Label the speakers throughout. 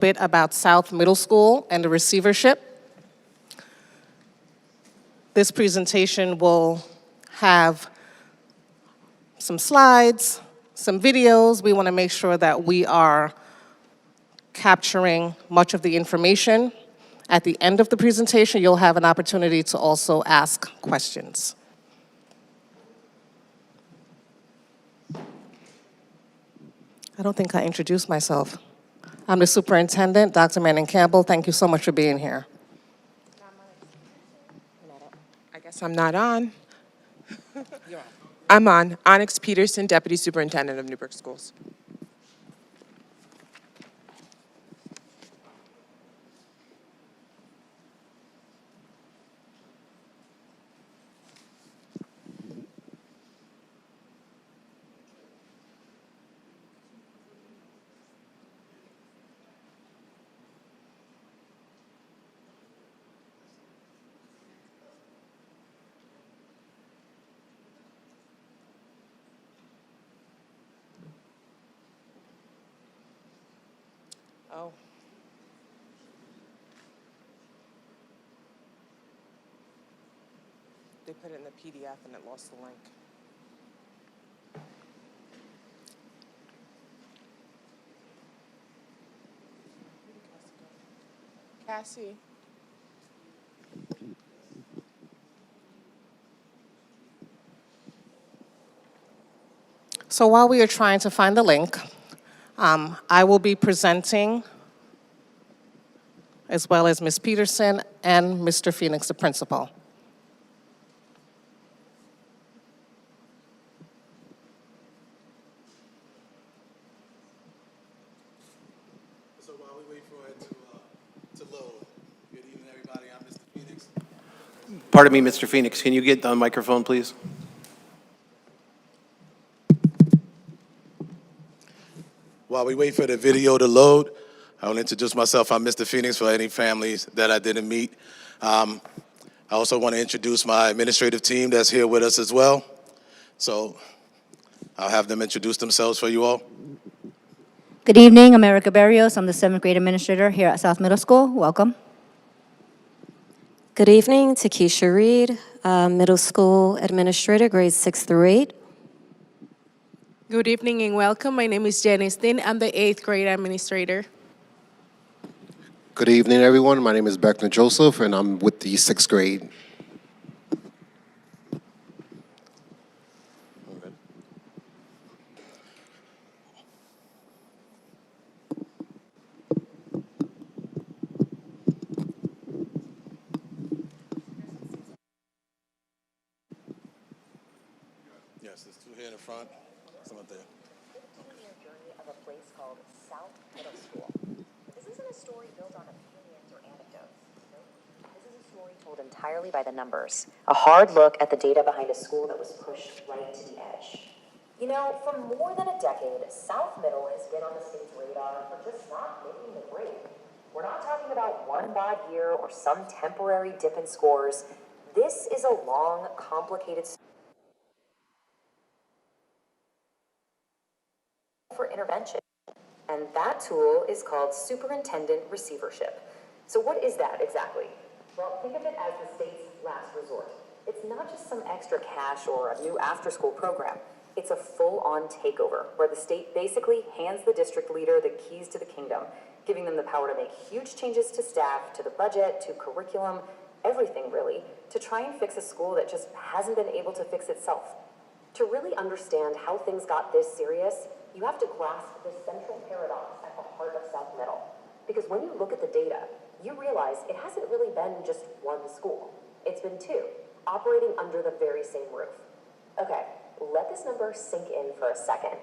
Speaker 1: bit about South Middle School and the receivership. This presentation will have some slides, some videos. We want to make sure that we are capturing much of the information. At the end of the presentation, you'll have an opportunity to also ask questions. I don't think I introduced myself. I'm the superintendent, Dr. Manning Campbell. Thank you so much for being here.
Speaker 2: I guess I'm not on. I'm on. Onyx Peterson, Deputy Superintendent of Newburgh Schools.
Speaker 1: Oh.
Speaker 2: They put it in the PDF and it lost the link. Cassie.
Speaker 1: So while we are trying to find the link, I will be presenting, as well as Ms. Peterson and Mr. Phoenix, the principal.
Speaker 3: So while we wait for it to load, good evening, everybody. I'm Mr. Phoenix. Pardon me, Mr. Phoenix. Can you get on microphone, please? While we wait for the video to load, I will introduce myself. I'm Mr. Phoenix for any families that I didn't meet. I also want to introduce my administrative team that's here with us as well. So I'll have them introduce themselves for you all.
Speaker 4: Good evening, I'm Erica Barrios. I'm the 7th grade administrator here at South Middle School. Welcome.
Speaker 5: Good evening, Takesha Reed, middle school administrator, grades 6 through 8.
Speaker 6: Good evening and welcome. My name is Janice Dean. I'm the 8th grade administrator.
Speaker 7: Good evening, everyone. My name is Beckner Joseph, and I'm with the 6th grade.
Speaker 3: Yes, there's two here in the front, some up there.
Speaker 8: Journey of a place called South Middle School. This isn't a story built on opinions or anecdotes. This is a story told entirely by the numbers. A hard look at the data behind a school that was pushed right to the edge. You know, for more than a decade, South Middle has been on the state's radar for just not making the grade. We're not talking about one bad year or some temporary dip in scores. This is a long, complicated story for intervention. And that tool is called superintendent receivership. So what is that exactly? Well, think of it as the state's last resort. It's not just some extra cash or a new after-school program. It's a full-on takeover where the state basically hands the district leader the keys to the kingdom, giving them the power to make huge changes to staff, to the budget, to curriculum, everything really, to try and fix a school that just hasn't been able to fix itself. To really understand how things got this serious, you have to grasp the central paradox at the heart of South Middle. Because when you look at the data, you realize it hasn't really been just one school. It's been two, operating under the very same roof. Okay, let this number sink in for a second.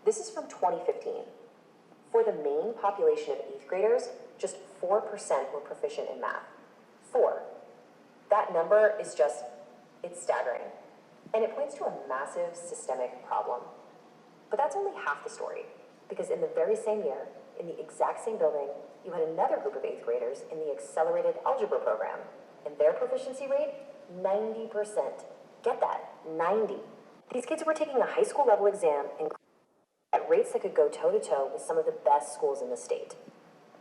Speaker 8: This is from 2015. For the main population of 8th graders, just 4% were proficient in math. 4. That number is just, it's staggering. And it points to a massive systemic problem. But that's only half the story, because in the very same year, in the exact same building, you had another group of 8th graders in the accelerated algebra program, and their proficiency rate, 90%. Get that, 90. These kids were taking a high school level exam and at rates that could go toe-to-toe with some of the best schools in the state.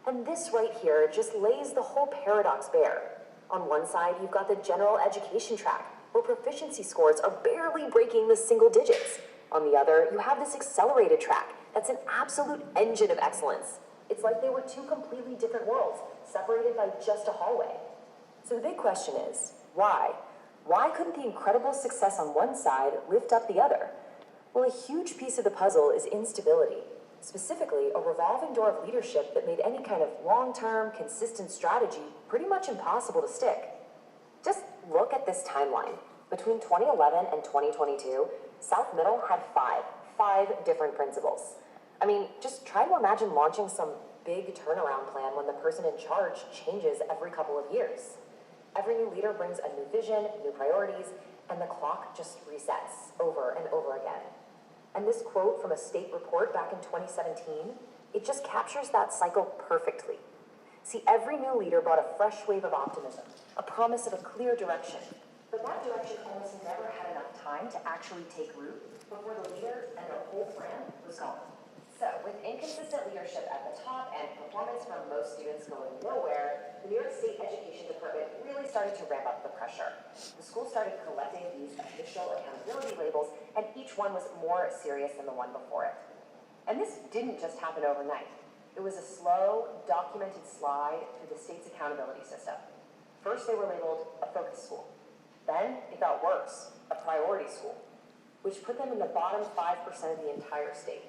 Speaker 8: And this right here just lays the whole paradox bare. On one side, you've got the general education track, where proficiency scores are barely breaking the single digits. On the other, you have this accelerated track that's an absolute engine of excellence. It's like they were two completely different worlds, separated by just a hallway. So the big question is, why? Why couldn't the incredible success on one side lift up the other? Well, a huge piece of the puzzle is instability. Specifically, a revolving door of leadership that made any kind of long-term, consistent strategy pretty much impossible to stick. Just look at this timeline. Between 2011 and 2022, South Middle had five different principals. I mean, just try to imagine launching some big turnaround plan when the person in charge changes every couple of years. Every new leader brings a new vision, new priorities, and the clock just resets over and over again. And this quote from a state report back in 2017, it just captures that cycle perfectly. See, every new leader brought a fresh wave of optimism, a promise of a clear direction. But that direction almost never had enough time to actually take root before the leader and their whole plan was gone. So, with inconsistent leadership at the top and performance from most students going nowhere, the New York State Education Department really started to ramp up the pressure. The school started collecting these official accountability labels, and each one was more serious than the one before it. And this didn't just happen overnight. It was a slow, documented slide through the state's accountability system. First, they were labeled a focus school. Then, it got worse, a priority school, which put them in the bottom 5% of the entire state.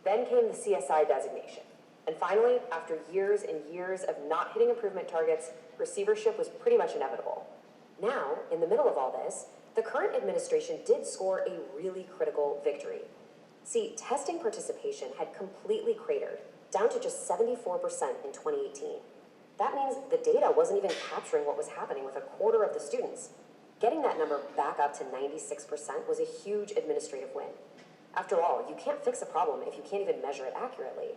Speaker 8: Then came the CSI designation. And finally, after years and years of not hitting improvement targets, receivership was pretty much inevitable. Now, in the middle of all this, the current administration did score a really critical victory. See, testing participation had completely cratered, down to just 74% in 2018. That means the data wasn't even capturing what was happening with a quarter of the students. Getting that number back up to 96% was a huge administrative win. After all, you can't fix a problem if you can't even measure it accurately.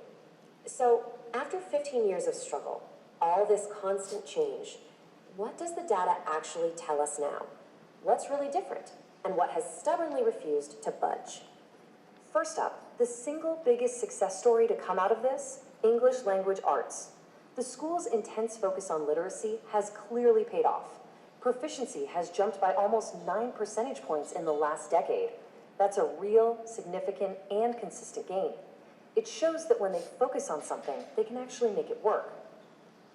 Speaker 8: So, after 15 years of struggle, all this constant change, what does the data actually tell us now? What's really different? And what has stubbornly refused to budge? First up, the single biggest success story to come out of this, English language arts. The school's intense focus on literacy has clearly paid off. Proficiency has jumped by almost 9 percentage points in the last decade. That's a real, significant, and consistent gain. It shows that when they focus on something, they can actually make it work.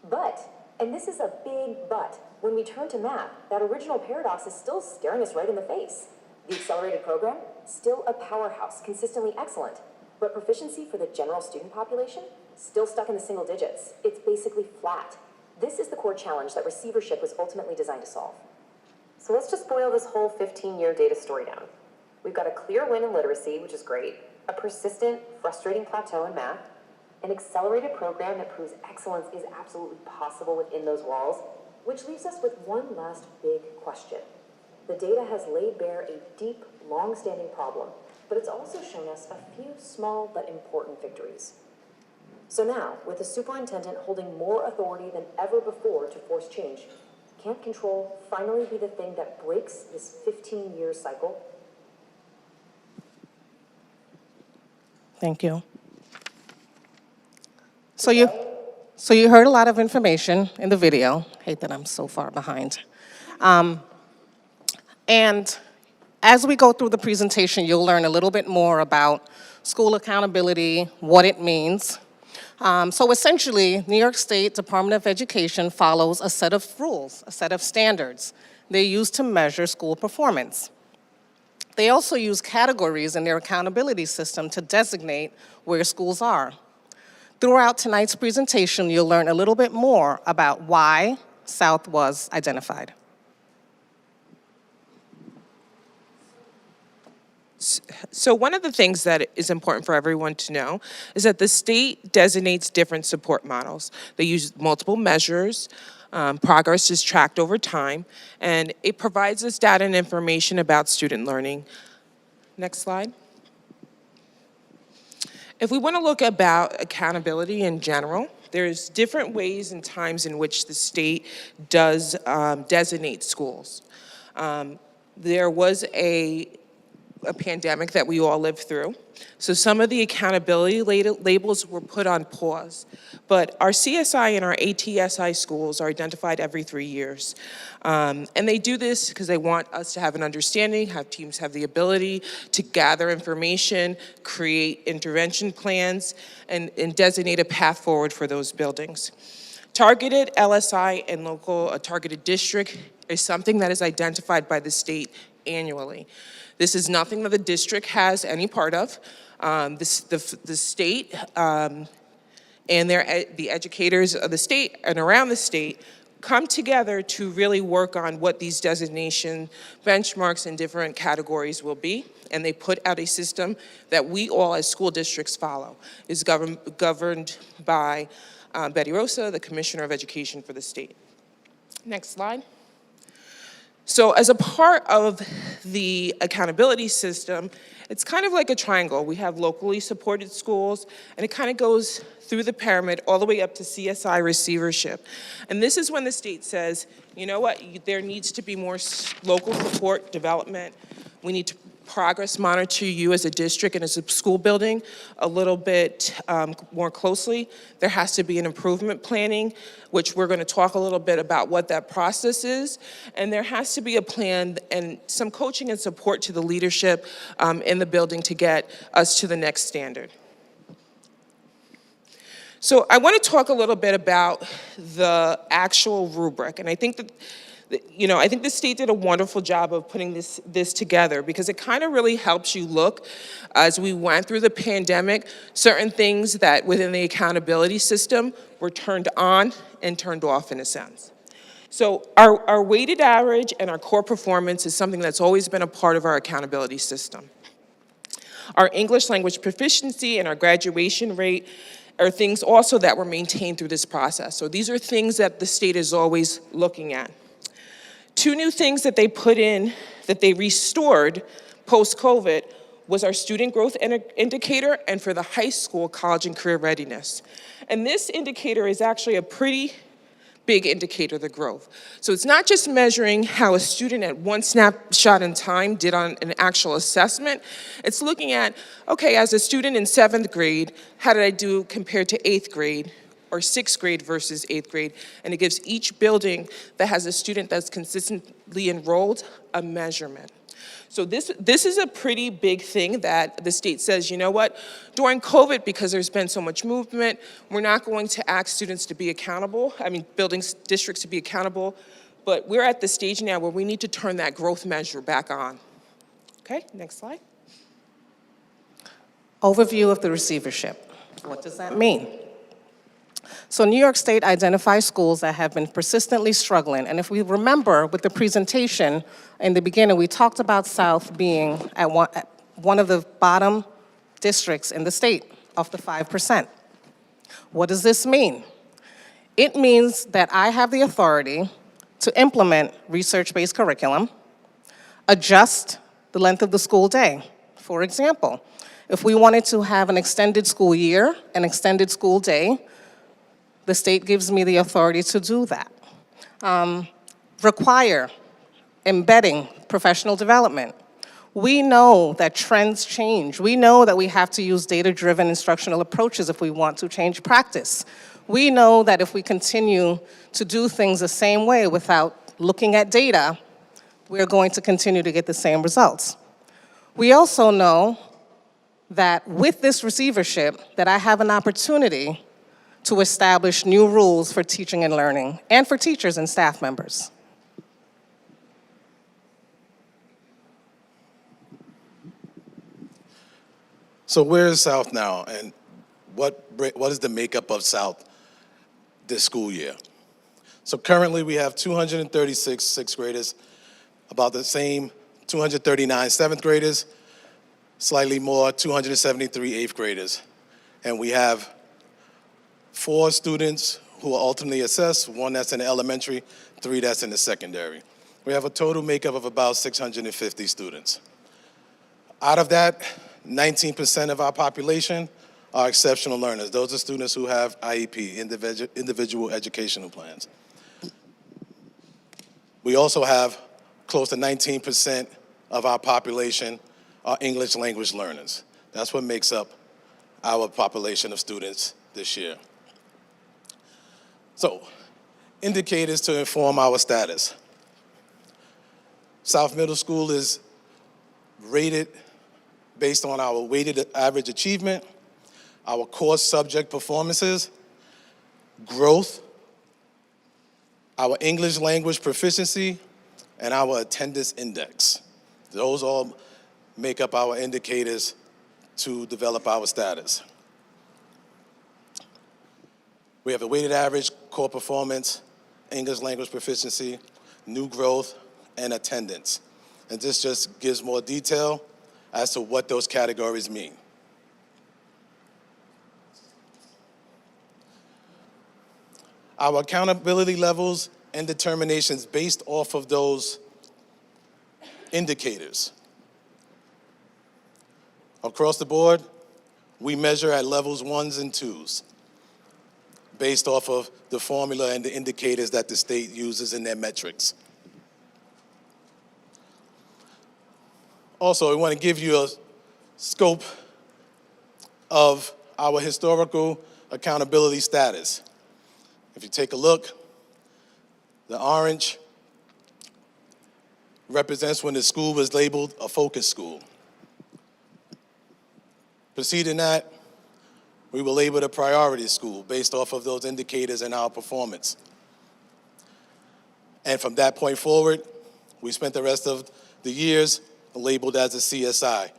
Speaker 8: But, and this is a big but, when we turn to math, that original paradox is still staring us right in the face. The accelerated program, still a powerhouse, consistently excellent. But proficiency for the general student population, still stuck in the single digits. It's basically flat. This is the core challenge that receivership was ultimately designed to solve. So let's just boil this whole 15-year data story down. We've got a clear win in literacy, which is great, a persistent, frustrating plateau in math, an accelerated program that proves excellence is absolutely possible within those walls, which leaves us with one last big question. The data has laid bare a deep, long-standing problem, but it's also shown us a few small but important victories. So now, with the superintendent holding more authority than ever before to force change, can't control finally be the thing that breaks this 15-year cycle?
Speaker 1: Thank you. So you heard a lot of information in the video. Hate that I'm so far behind. And as we go through the presentation, you'll learn a little bit more about school accountability, what it means. So essentially, New York State Department of Education follows a set of rules, a set of standards they use to measure school performance. They also use categories in their accountability system to designate where schools are. Throughout tonight's presentation, you'll learn a little bit more about why South was identified.
Speaker 2: So one of the things that is important for everyone to know is that the state designates different support models. They use multiple measures. Progress is tracked over time, and it provides us data and information about student learning. Next slide. If we want to look about accountability in general, there's different ways and times in which the state does designate schools. There was a a pandemic that we all lived through. So some of the accountability labels were put on pause. But our CSI and our ATSI schools are identified every 3 years. And they do this because they want us to have an understanding, have teams have the ability to gather information, create intervention plans, and designate a path forward for those buildings. Targeted LSI and local targeted district is something that is identified by the state annually. This is nothing that the district has any part of. The state and the educators of the state and around the state come together to really work on what these designation benchmarks in different categories will be, and they put out a system that we all as school districts follow. It's governed by Betty Rosa, the Commissioner of Education for the state. Next slide. So as a part of the accountability system, it's kind of like a triangle. We have locally supported schools, and it kind of goes through the pyramid all the way up to CSI receivership. And this is when the state says, you know what, there needs to be more local support development. We need to progress monitor you as a district and as a school building a little bit more closely. There has to be an improvement planning, which we're going to talk a little bit about what that process is. And there has to be a plan and some coaching and support to the leadership in the building to get us to the next standard. So I want to talk a little bit about the actual rubric. And I think that I think the state did a wonderful job of putting this together, because it kind of really helps you look, as we went through the pandemic, certain things that within the accountability system were turned on and turned off in a sense. So our weighted average and our core performance is something that's always been a part of our accountability system. Our English language proficiency and our graduation rate are things also that were maintained through this process. So these are things that the state is always looking at. Two new things that they put in, that they restored post-COVID, was our student growth indicator, and for the high school, college and career readiness. And this indicator is actually a pretty big indicator of the growth. So it's not just measuring how a student at one snapshot in time did on an actual assessment. It's looking at, okay, as a student in 7th grade, how did I do compared to 8th grade? Or 6th grade versus 8th grade, and it gives each building that has a student that's consistently enrolled a measurement. So this is a pretty big thing that the state says, you know what, during COVID, because there's been so much movement, we're not going to ask students to be accountable, districts to be accountable, but we're at the stage now where we need to turn that growth measure back on. Okay, next slide.
Speaker 1: Overview of the receivership. What does that mean? So New York State identifies schools that have been persistently struggling. And if we remember with the presentation in the beginning, we talked about South being at one of the bottom districts in the state of the 5%. What does this mean? It means that I have the authority to implement research-based curriculum, adjust the length of the school day. For example, if we wanted to have an extended school year, an extended school day, the state gives me the authority to do that. Require embedding professional development. We know that trends change. We know that we have to use data-driven instructional approaches if we want to change practice. We know that if we continue to do things the same way without looking at data, we're going to continue to get the same results. We also know that with this receivership, that I have an opportunity to establish new rules for teaching and learning, and for teachers and staff members.
Speaker 3: So where is South now, and what is the makeup of South this school year? So currently we have 236 sixth graders, about the same 239 seventh graders, slightly more, 273 eighth graders. And we have 4 students who are ultimately assessed, 1 that's in the elementary, 3 that's in the secondary. We have a total makeup of about 650 students. Out of that, 19% of our population are exceptional learners. Those are students who have IEP, individual educational plans. We also have close to 19% of our population are English language learners. That's what makes up our population of students this year. So, indicators to inform our status. South Middle School is rated based on our weighted average achievement, our core subject performances, growth, our English language proficiency, and our attendance index. Those all make up our indicators to develop our status. We have a weighted average, core performance, English language proficiency, new growth, and attendance. And this just gives more detail as to what those categories mean. Our accountability levels and determinations based off of those indicators. Across the board, we measure at levels 1s and 2s based off of the formula and the indicators that the state uses in their metrics. Also, we want to give you a scope of our historical accountability status. If you take a look, the orange represents when the school was labeled a focus school. Preceding that, we were labeled a priority school based off of those indicators in our performance. And from that point forward, we spent the rest of the years labeled as a CSI.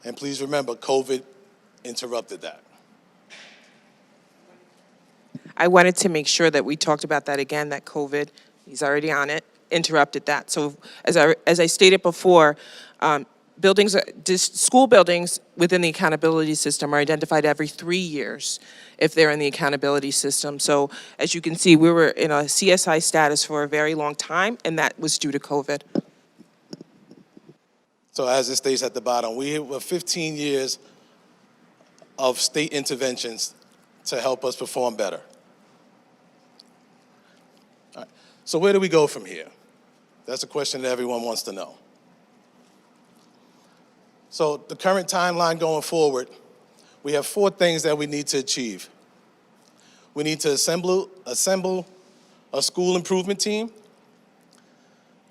Speaker 3: And please remember, COVID interrupted that.
Speaker 2: I wanted to make sure that we talked about that again, that COVID, he's already on it, interrupted that. So as I stated before, school buildings within the accountability system are identified every 3 years if they're in the accountability system. So as you can see, we were in a CSI status for a very long time, and that was due to COVID.
Speaker 3: So as it states at the bottom, we have 15 years of state interventions to help us perform better. All right. So where do we go from here? That's a question that everyone wants to know. So the current timeline going forward, we have 4 things that we need to achieve. We need to assemble a school improvement team.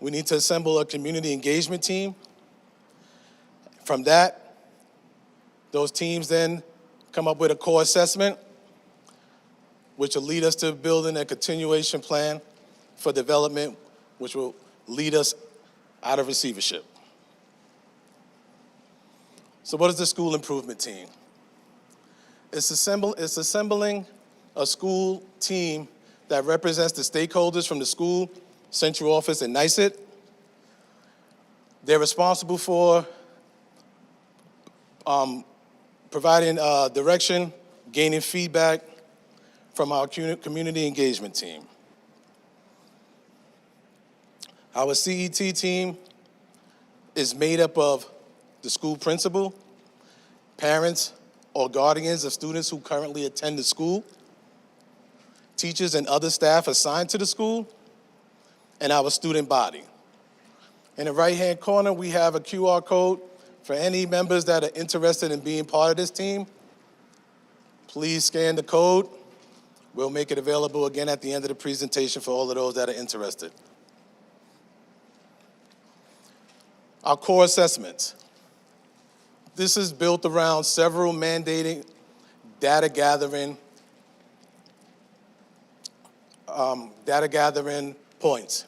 Speaker 3: We need to assemble a community engagement team. From that, those teams then come up with a core assessment, which will lead us to building a continuation plan for development, which will lead us out of receivership. So what is the school improvement team? It's assembling a school team that represents the stakeholders from the school, central office, and NECSD. They're responsible for providing direction, gaining feedback from our community engagement team. Our CET team is made up of the school principal, parents or guardians of students who currently attend the school, teachers and other staff assigned to the school, and our student body. In the right-hand corner, we have a QR code for any members that are interested in being part of this team. Please scan the code. We'll make it available again at the end of the presentation for all of those that are interested. Our core assessments. This is built around several mandating data gathering points.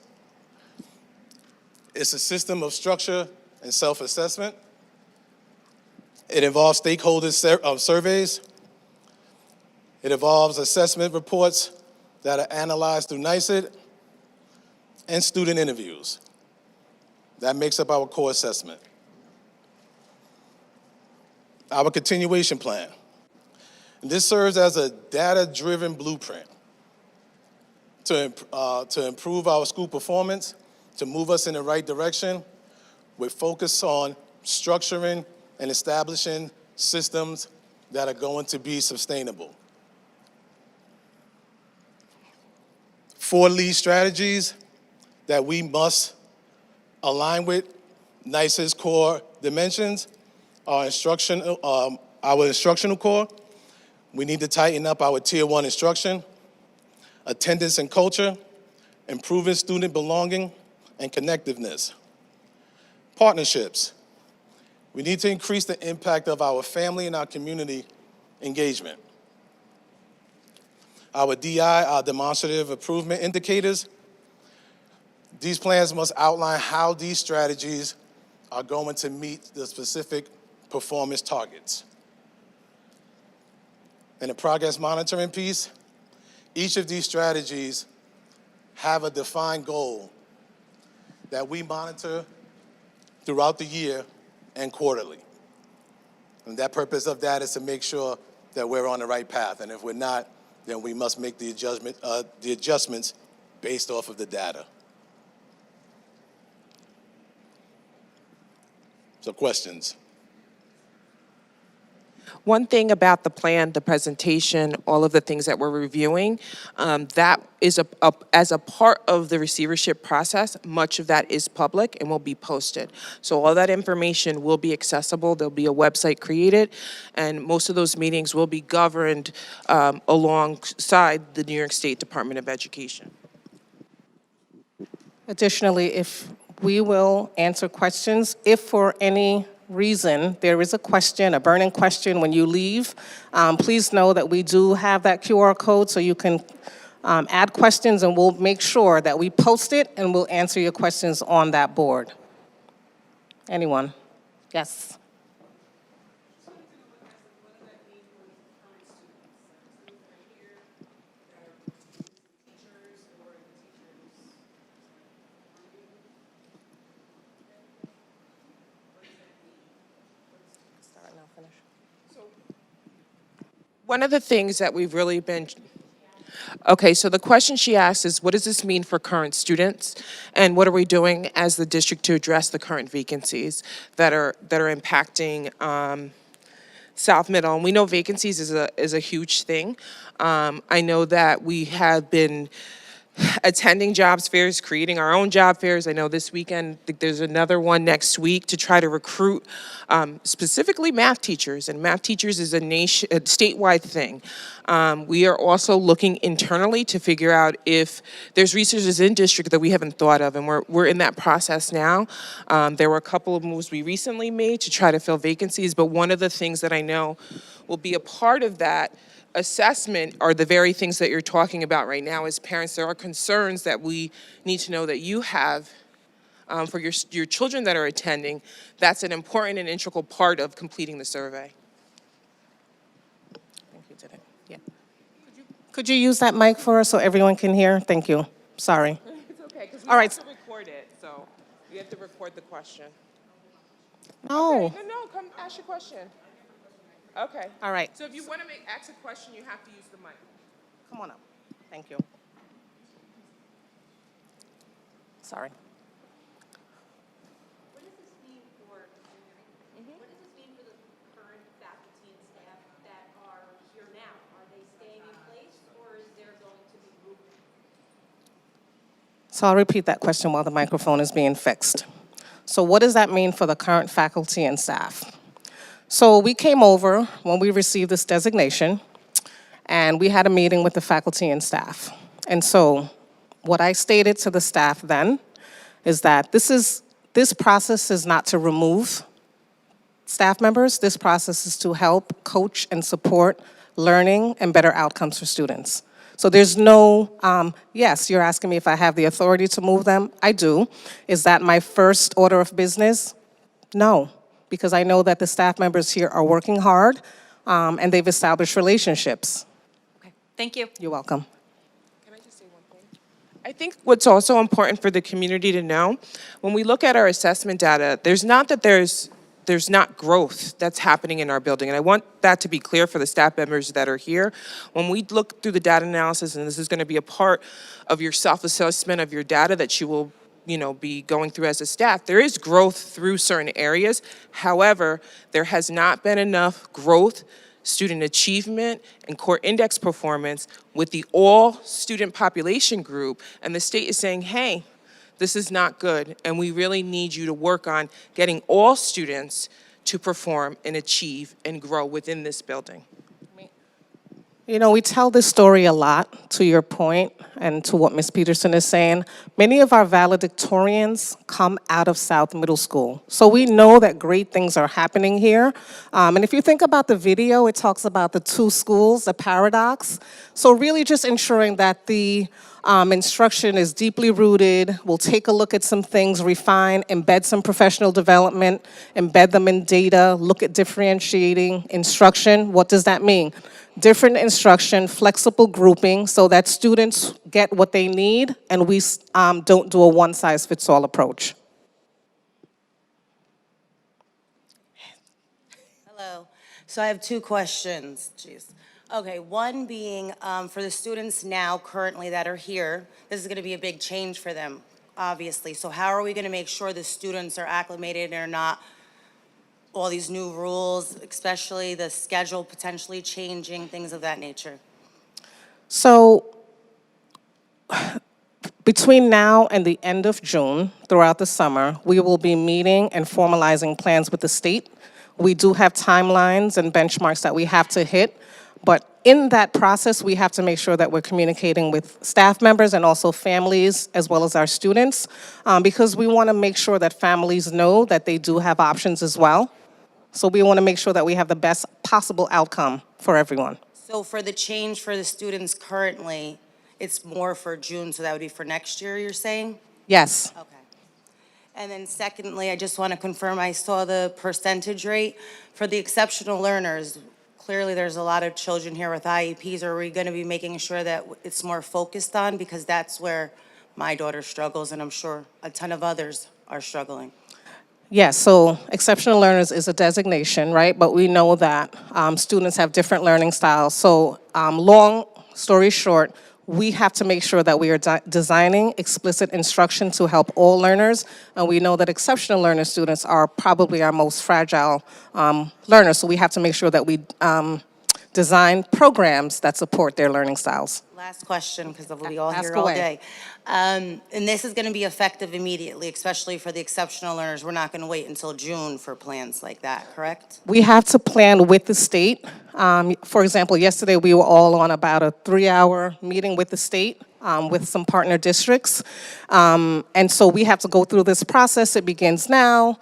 Speaker 3: It's a system of structure and self-assessment. It involves stakeholder surveys. It involves assessment reports that are analyzed through NECSD and student interviews. That makes up our core assessment. Our continuation plan. And this serves as a data-driven blueprint to improve our school performance, to move us in the right direction, with focus on structuring and establishing systems that are going to be sustainable. 4 lead strategies that we must align with NECSD's core dimensions, our instructional core. We need to tighten up our Tier 1 instruction, attendance and culture, improving student belonging and connectiveness. Partnerships. We need to increase the impact of our family and our community engagement. Our DI, our demonstrative improvement indicators. These plans must outline how these strategies are going to meet the specific performance targets. In the progress monitoring piece, each of these strategies have a defined goal that we monitor throughout the year and quarterly. And that purpose of that is to make sure that we're on the right path. And if we're not, then we must make the adjustments based off of the data. So questions?
Speaker 2: One thing about the plan, the presentation, all of the things that we're reviewing, that is as a part of the receivership process, much of that is public and will be posted. So all that information will be accessible. There'll be a website created, and most of those meetings will be governed alongside the New York State Department of Education.
Speaker 1: Additionally, if we will answer questions, if for any reason there is a question, a burning question when you leave, please know that we do have that QR code so you can add questions, and we'll make sure that we post it and we'll answer your questions on that board. Anyone? Yes.
Speaker 2: One of the things that we've really been, okay, so the question she asked is, what does this mean for current students? And what are we doing as the district to address the current vacancies that are impacting South Middle? And we know vacancies is a huge thing. I know that we have been attending jobs fairs, creating our own job fairs. I know this weekend there's another one next week to try to recruit specifically math teachers, and math teachers is a statewide thing. We are also looking internally to figure out if there's resources in district that we haven't thought of, and we're in that process now. There were a couple of moves we recently made to try to fill vacancies, but one of the things that I know will be a part of that assessment are the very things that you're talking about right now as parents. There are concerns that we need to know that you have for your children that are attending. That's an important and integral part of completing the survey.
Speaker 1: I think you did it. Yeah. Could you use that mic for us so everyone can hear? Thank you. Sorry.
Speaker 2: It's okay, because we
Speaker 1: All
Speaker 2: have
Speaker 1: right.
Speaker 2: to record it, so we have to record the question.
Speaker 1: No.
Speaker 2: Okay, no, come ask your question. Okay.
Speaker 1: All right.
Speaker 2: So if you want to ask a question, you have to use the mic.
Speaker 1: Come on up. Thank you. Sorry.
Speaker 9: What does this mean for, what does this mean for the current faculty and staff that are here now? Are they staying in place, or is there going to be movement?
Speaker 1: So I'll repeat that question while the microphone is being fixed. So what does that mean for the current faculty and staff? So we came over when we received this designation, and we had a meeting with the faculty and staff. And so what I stated to the staff then is that this process is not to remove staff members. This process is to help coach and support learning and better outcomes for students. So there's no, yes, you're asking me if I have the authority to move them. I do. Is that my first order of business? No, because I know that the staff members here are working hard and they've established relationships.
Speaker 9: Okay, thank you.
Speaker 1: You're welcome.
Speaker 2: Can I just say one thing? I think what's also important for the community to know, when we look at our assessment data, there's not growth that's happening in our building. And I want that to be clear for the staff members that are here. When we look through the data analysis, and this is going to be a part of your self-assessment of your data that you will be going through as a staff, there is growth through certain areas. However, there has not been enough growth, student achievement, and core index performance with the all student population group. And the state is saying, hey, This is not good, and we really need you to work on getting all students to perform and achieve and grow within this building.
Speaker 1: You know, we tell this story a lot, to your point, and to what Ms. Peterson is saying. Many of our valedictorians come out of South Middle School. So we know that great things are happening here. And if you think about the video, it talks about the two schools, the paradox. So really just ensuring that the instruction is deeply rooted. We'll take a look at some things, refine, embed some professional development, embed them in data, look at differentiating instruction. What does that mean? Different instruction, flexible grouping, so that students get what they need and we don't do a one-size-fits-all approach.
Speaker 10: Hello. So I have two questions. Jeez. Okay, one being for the students now currently that are here, this is going to be a big change for them, obviously. So how are we going to make sure the students are acclimated and are not all these new rules, especially the schedule potentially changing, things of that nature?
Speaker 1: So between now and the end of June, throughout the summer, we will be meeting and formalizing plans with the state. We do have timelines and benchmarks that we have to hit, but in that process, we have to make sure that we're communicating with staff members and also families, as well as our students, because we want to make sure that families know that they do have options as well. So we want to make sure that we have the best possible outcome for everyone.
Speaker 10: So for the change for the students currently, it's more for June, so that would be for next year, you're saying?
Speaker 1: Yes.
Speaker 10: Okay. And then secondly, I just want to confirm, I saw the percentage rate for the exceptional learners. Clearly, there's a lot of children here with IEPs. Are we going to be making sure that it's more focused on? Because that's where my daughter struggles, and I'm sure a ton of others are struggling.
Speaker 1: Yes, so exceptional learners is a designation, right? But we know that students have different learning styles. So long story short, we have to make sure that we are designing explicit instruction to help all learners. And we know that exceptional learner students are probably our most fragile learners. So we have to make sure that we design programs that support their learning styles.
Speaker 10: Last question, because we'll be all
Speaker 1: Ask
Speaker 10: here all
Speaker 1: away.
Speaker 10: day. And this is going to be effective immediately, especially for the exceptional learners. We're not going to wait until June for plans like that, correct?
Speaker 1: We have to plan with the state. For example, yesterday we were all on about a 3-hour meeting with the state with some partner districts. And so we have to go through this process. It begins now.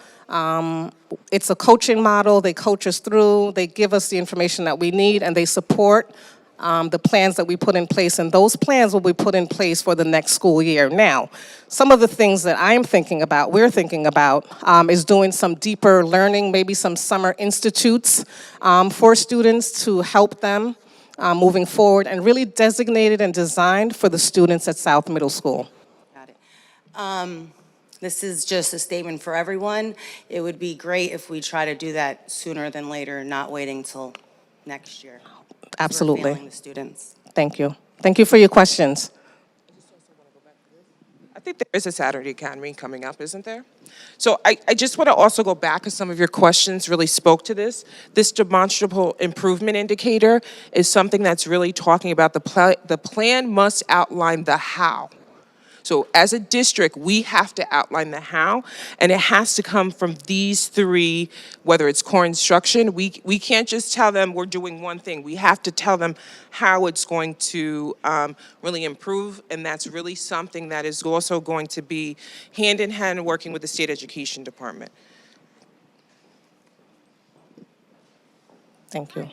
Speaker 1: It's a coaching model. They coach us through. They give us the information that we need, and they support the plans that we put in place, and those plans will be put in place for the next school year. Now, some of the things that I'm thinking about, we're thinking about, is doing some deeper learning, maybe some summer institutes for students to help them moving forward, and really designated and designed for the students at South Middle School.
Speaker 10: Got it. This is just a statement for everyone. It would be great if we try to do that sooner than later, not waiting till next year. We're
Speaker 1: Absolutely.
Speaker 10: failing the students.
Speaker 1: Thank you. Thank you for your questions.
Speaker 2: I think there is a Saturday Academy coming up, isn't there? So I just want to also go back, because some of your questions really spoke to this. This demonstrable improvement indicator is something that's really talking about the plan must outline the how. So as a district, we have to outline the how, and it has to come from these three, whether it's core instruction. We can't just tell them we're doing one thing. We have to tell them how it's going to really improve, and that's really something that is also going to be hand in hand working with the state education department.
Speaker 1: Thank you.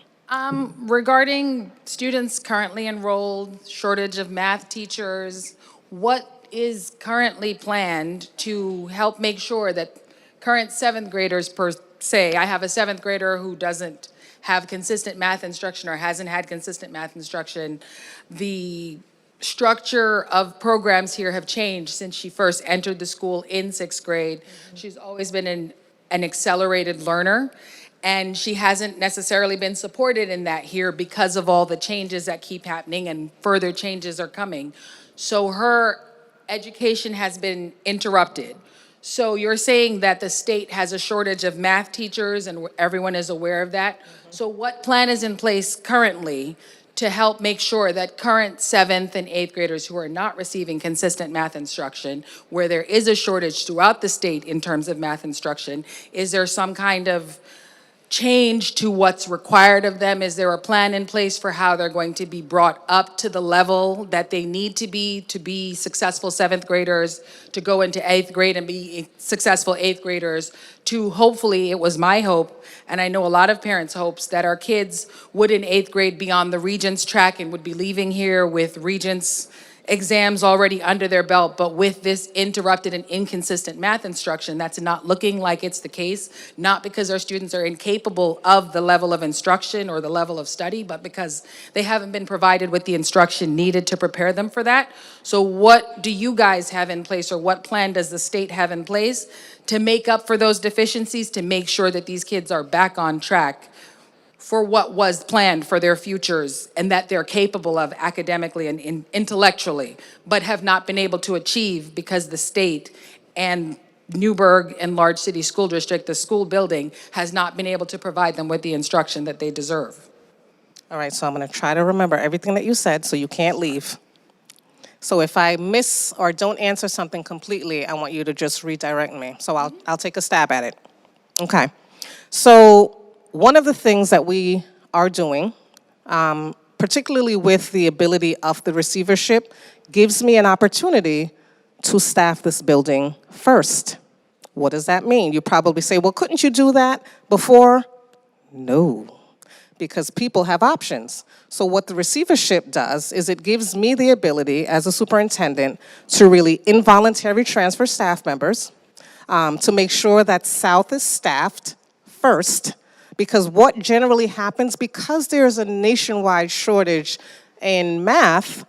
Speaker 11: Regarding students currently enrolled, shortage of math teachers, what is currently planned to help make sure that current seventh graders per se, I have a seventh grader who doesn't have consistent math instruction or hasn't had consistent math instruction. The structure of programs here have changed since she first entered the school in sixth grade. She's always been an accelerated learner, and she hasn't necessarily been supported in that here because of all the changes that keep happening, and further changes are coming. So her education has been interrupted. So you're saying that the state has a shortage of math teachers and everyone is aware of that. So what plan is in place currently to help make sure that current 7th and 8th graders who are not receiving consistent math instruction, where there is a shortage throughout the state in terms of math instruction, is there some kind of change to what's required of them? Is there a plan in place for how they're going to be brought up to the level that they need to be successful 7th graders, to go into 8th grade and be successful 8th graders, to hopefully, it was my hope, and I know a lot of parents' hopes, that our kids would in 8th grade be on the Regents track and would be leaving here with Regents exams already under their belt, but with this interrupted and inconsistent math instruction, that's not looking like it's the case, not because our students are incapable of the level of instruction or the level of study, but because they haven't been provided with the instruction needed to prepare them for that. So what do you guys have in place, or what plan does the state have in place to make up for those deficiencies, to make sure that these kids are back on track for what was planned for their futures, and that they're capable of academically and intellectually, but have not been able to achieve because the state and Newburgh and large city school district, the school building, has not been able to provide them with the instruction that they deserve?
Speaker 1: All right, so I'm going to try to remember everything that you said so you can't leave. So if I miss or don't answer something completely, I want you to just redirect me. So I'll take a stab at it. Okay. So one of the things that we are doing, particularly with the ability of the receivership, gives me an opportunity to staff this building first. What does that mean? You probably say, well, couldn't you do that before? No, because people have options. So what the receivership does is it gives me the ability as a superintendent to really involuntary transfer staff members, to make sure that South is staffed first. Because what generally happens, because there's a nationwide shortage in math,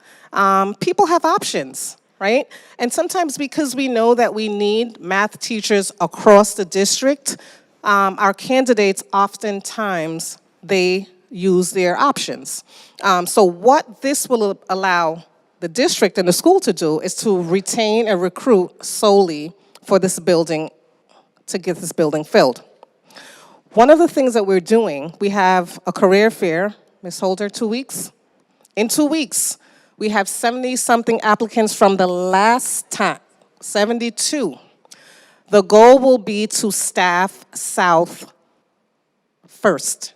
Speaker 1: people have options, right? And sometimes because we know that we need math teachers across the district, our candidates oftentimes, they use their options. So what this will allow the district and the school to do is to retain and recruit solely for this building, to get this building filled. One of the things that we're doing, we have a career fair, Ms. Holder, 2 weeks. In 2 weeks, we have 70-something applicants from the last time, 72. The goal will be to staff South first.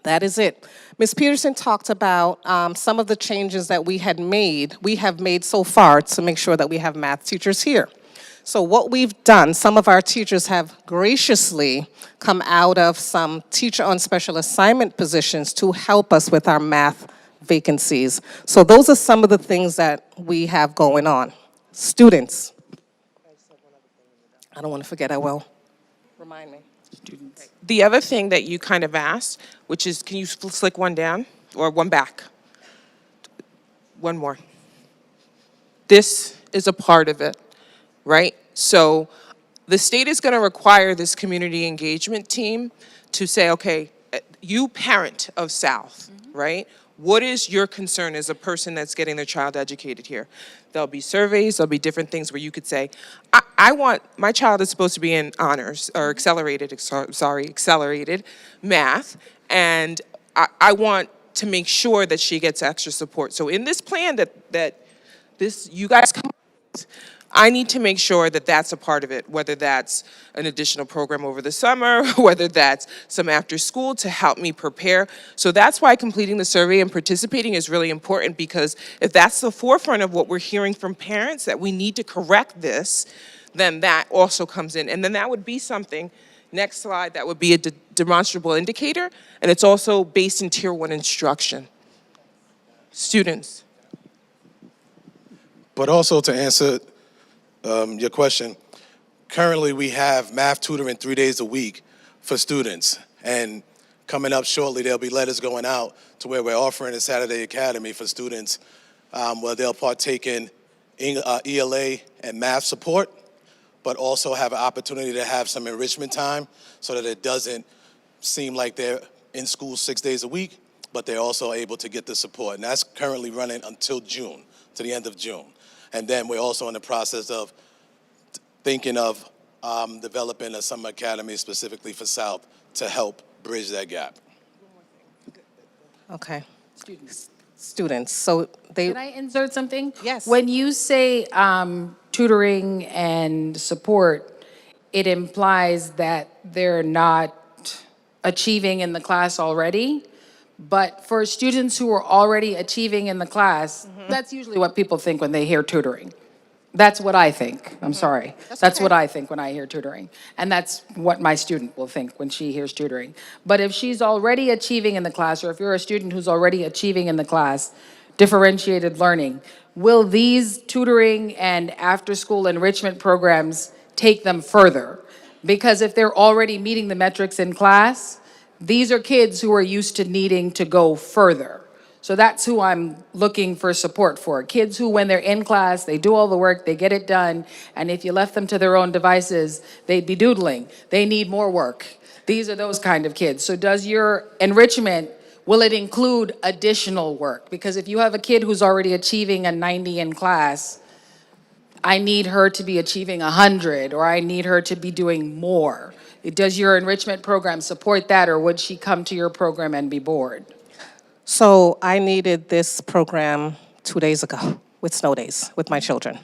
Speaker 1: That is it. Ms. Peterson talked about some of the changes that we have made so far to make sure that we have math teachers here. So what we've done, some of our teachers have graciously come out of some teacher on special assignment positions to help us with our math vacancies. So those are some of the things that we have going on. Students. I don't want to forget, I will. Remind me.
Speaker 2: Students. The other thing that you kind of asked, which is, can you flick one down or one back? One more. This is a part of it. Right? So the state is going to require this community engagement team to say, okay, you parent of South, right? What is your concern as a person that's getting their child educated here? There'll be surveys, there'll be different things where you could say, I want, my child is supposed to be in honors or accelerated math, and I want to make sure that she gets extra support. So in this plan that you guys come up with, I need to make sure that that's a part of it, whether that's an additional program over the summer, whether that's some after school to help me prepare. So that's why completing the survey and participating is really important, because if that's the forefront of what we're hearing from parents, that we need to correct this, then that also comes in. And then that would be something, next slide, that would be a demonstrable indicator, and it's also based in Tier 1 instruction. Students.
Speaker 3: But also to answer your question, currently we have math tutoring 3 days a week for students, and coming up shortly there'll be letters going out to where we're offering a Saturday Academy for students where they'll partake in ELA and math support, but also have an opportunity to have some enrichment time so that it doesn't seem like they're in school 6 days a week, but they're also able to get the support. And that's currently running until June, to the end of June. And then we're also in the process of thinking of developing a summer academy specifically for South to help bridge that gap.
Speaker 1: Okay.
Speaker 11: Students.
Speaker 1: Students. So they,
Speaker 11: Can I insert something?
Speaker 1: Yes.
Speaker 11: When you say tutoring and support, it implies that they're not achieving in the class already. But for students who are already achieving in the class, that's usually what people think when they hear tutoring. That's what I think. I'm sorry. That's what I think when I hear tutoring. And that's what my student will think when she hears tutoring. But if she's already achieving in the class, or if you're a student who's already achieving in the class, differentiated learning, will these tutoring and after-school enrichment programs take them further? Because if they're already meeting the metrics in class, these are kids who are used to needing to go further. So that's who I'm looking for support for. Kids who, when they're in class, they do all the work, they get it done, and if you left them to their own devices, they'd be doodling. They need more work. These are those kind of kids. So does your enrichment, will it include additional work? Because if you have a kid who's already achieving a 90 in class, I need her to be achieving 100, or I need her to be doing more. Does your enrichment program support that, or would she come to your program and be bored?
Speaker 1: so I needed this program 2 days ago with snow days with my children.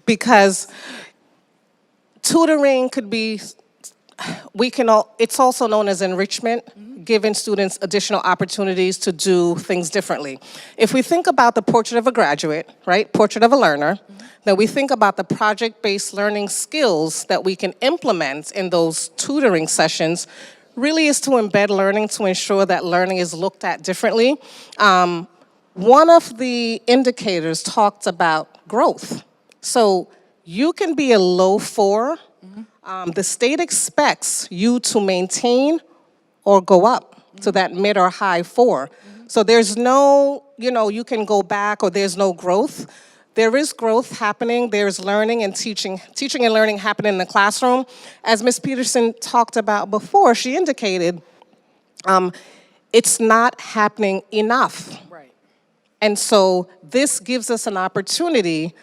Speaker 1: Because tutoring could be, it's also known as enrichment, giving students additional opportunities to do things differently. If we think about the portrait of a graduate, right, portrait of a learner, then we think about the project-based learning skills that we can implement in those tutoring sessions really is to embed learning to ensure that learning is looked at differently. One of the indicators talked about growth. So you can be a low 4. The state expects you to maintain or go up to that mid or high 4. So there's no, you can go back or there's no growth. There is growth happening. There's learning and teaching and learning happening in the classroom. As Ms. Peterson talked about before, she indicated it's not happening enough.
Speaker 11: Right.
Speaker 1: And so this gives us an opportunity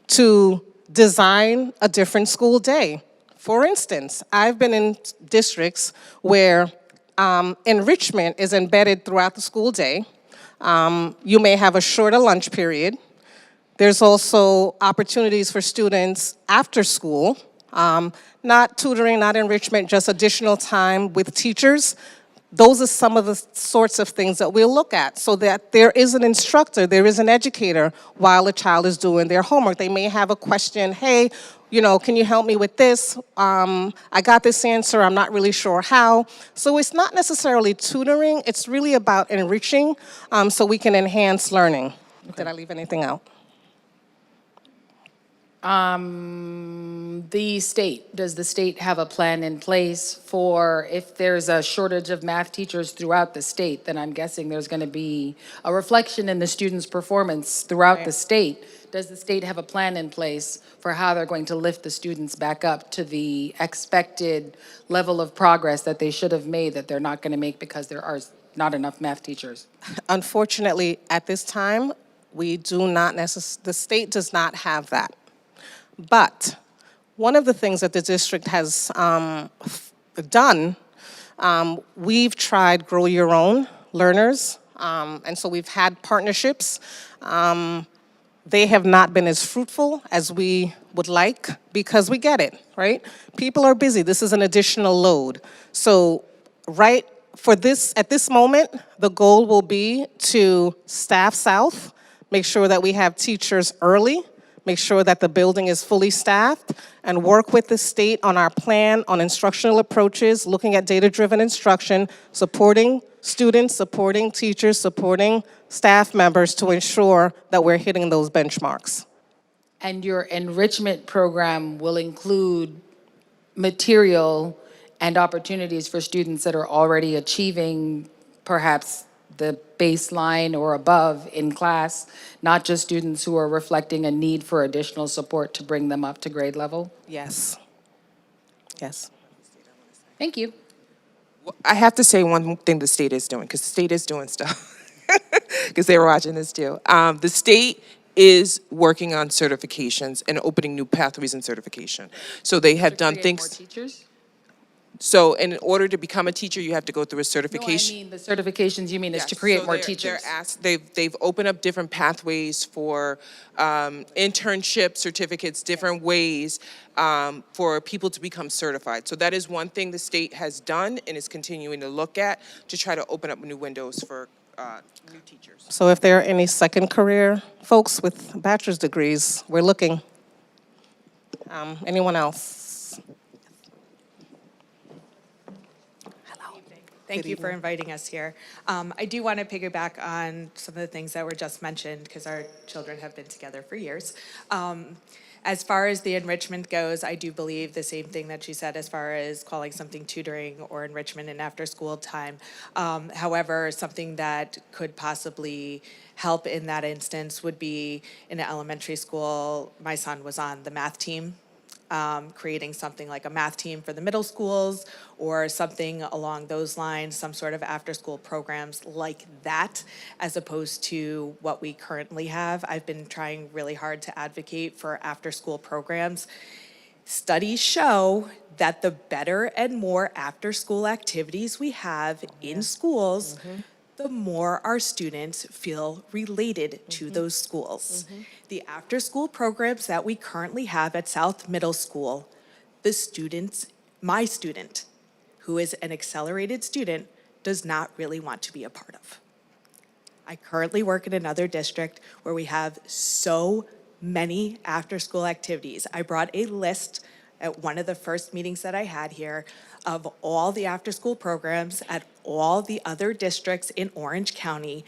Speaker 1: to design a different school day. For instance, I've been in districts where enrichment is embedded throughout the school day. You may have a shorter lunch period. There's also opportunities for students after school, not tutoring, not enrichment, just additional time with teachers. Those are some of the sorts of things that we'll look at, so that there is an instructor, there is an educator while a child is doing their homework. They may have a question, hey, can you help me with this? I got this answer, I'm not really sure how. So it's not necessarily tutoring, it's really about enriching so we can enhance learning. Okay. Did I leave anything out?
Speaker 11: Does the state have a plan in place for if there's a shortage of math teachers throughout the state, then I'm guessing there's going to be a reflection in the students' performance throughout the state. Does the state have a plan in place for how they're going to lift the students back up to the expected level of progress that they should have made that they're not going to make because there are not enough math teachers?
Speaker 1: Unfortunately, at this time, we do not the state does not have that. But one of the things that the district has done, we've tried Grow Your Own Learners, and so we've had partnerships. They have not been as fruitful as we would like because we get it, right? People are busy. This is an additional load. So at this moment, the goal will be to staff South, make sure that we have teachers early, make sure that the building is fully staffed, and work with the state on our plan on instructional approaches, looking at data-driven instruction, supporting students, supporting teachers, supporting staff members to ensure that we're hitting those benchmarks.
Speaker 11: And your enrichment program will include material and opportunities for students that are already achieving perhaps the baseline or above in class, not just students who are reflecting a need for additional support to bring them up to grade level?
Speaker 1: Yes. Yes.
Speaker 11: Thank you.
Speaker 2: I have to say one thing the state is doing, because the state is doing stuff, because they were watching this too. The state is working on certifications and opening new pathways in certification. So they have done
Speaker 11: Create
Speaker 2: things.
Speaker 11: more teachers?
Speaker 2: So in order to become a teacher, you have to go through a
Speaker 11: No, I
Speaker 2: certification.
Speaker 11: mean, the certifications you mean is to
Speaker 2: Yes,
Speaker 11: create
Speaker 2: so
Speaker 11: more
Speaker 2: they're
Speaker 11: teachers.
Speaker 2: They've opened up different pathways for internship certificates, different ways for people to become certified. So that is one thing the state has done and is continuing to look at to try to open up new windows for new teachers.
Speaker 1: So if there are any second career folks with bachelor's degrees, we're looking. Anyone else?
Speaker 12: Thank you for inviting us here. I do want to piggyback on some of the things that were just mentioned because our children have been together for years. As far as the enrichment goes, I do believe the same thing that she said as far as calling something tutoring or enrichment in after-school time. However, something that could possibly help in that instance would be in an elementary school. My son was on the math team. Creating something like a math team for the middle schools or something along those lines, some sort of after-school programs like that, as opposed to what we currently have. I've been trying really hard to advocate for after-school programs. Studies show that the better and more after-school activities we have in schools, the more our students feel related to those schools. The after-school programs that we currently have at South Middle School, the students, my student, who is an accelerated student, does not really want to be a part of. I currently work in another district where we have so many after-school activities. I brought a list at one of the first meetings that I had here of all the after-school programs at all the other districts in Orange County,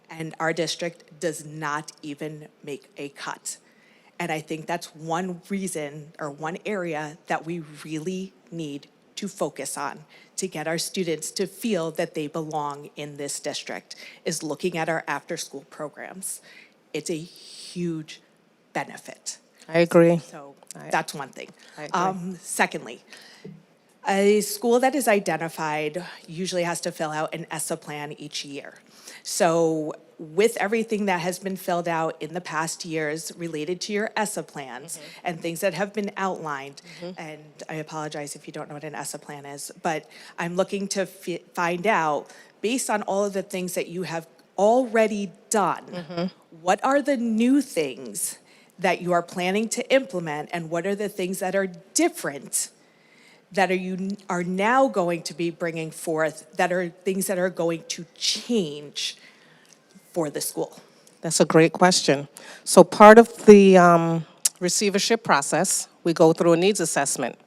Speaker 12: and our district does not even make a cut. And I think that's one reason or one area that we really need to focus on to get our students to feel that they belong in this district, is looking at our after-school programs. It's a huge benefit.
Speaker 1: I agree.
Speaker 12: So that's one thing.
Speaker 1: I agree.
Speaker 12: Secondly, a school that is identified usually has to fill out an ESSA plan each year. So with everything that has been filled out in the past years related to your ESSA plans and things that have been outlined, and I apologize if you don't know what an ESSA plan is, but I'm looking to find out, based on all of the things that you have already done, what are the new things that you are planning to implement, and what are the things that are different that you are now going to be bringing forth that are things that are going to change for the school?
Speaker 1: That's a great question. So part of the receivership process, we go through a needs assessment.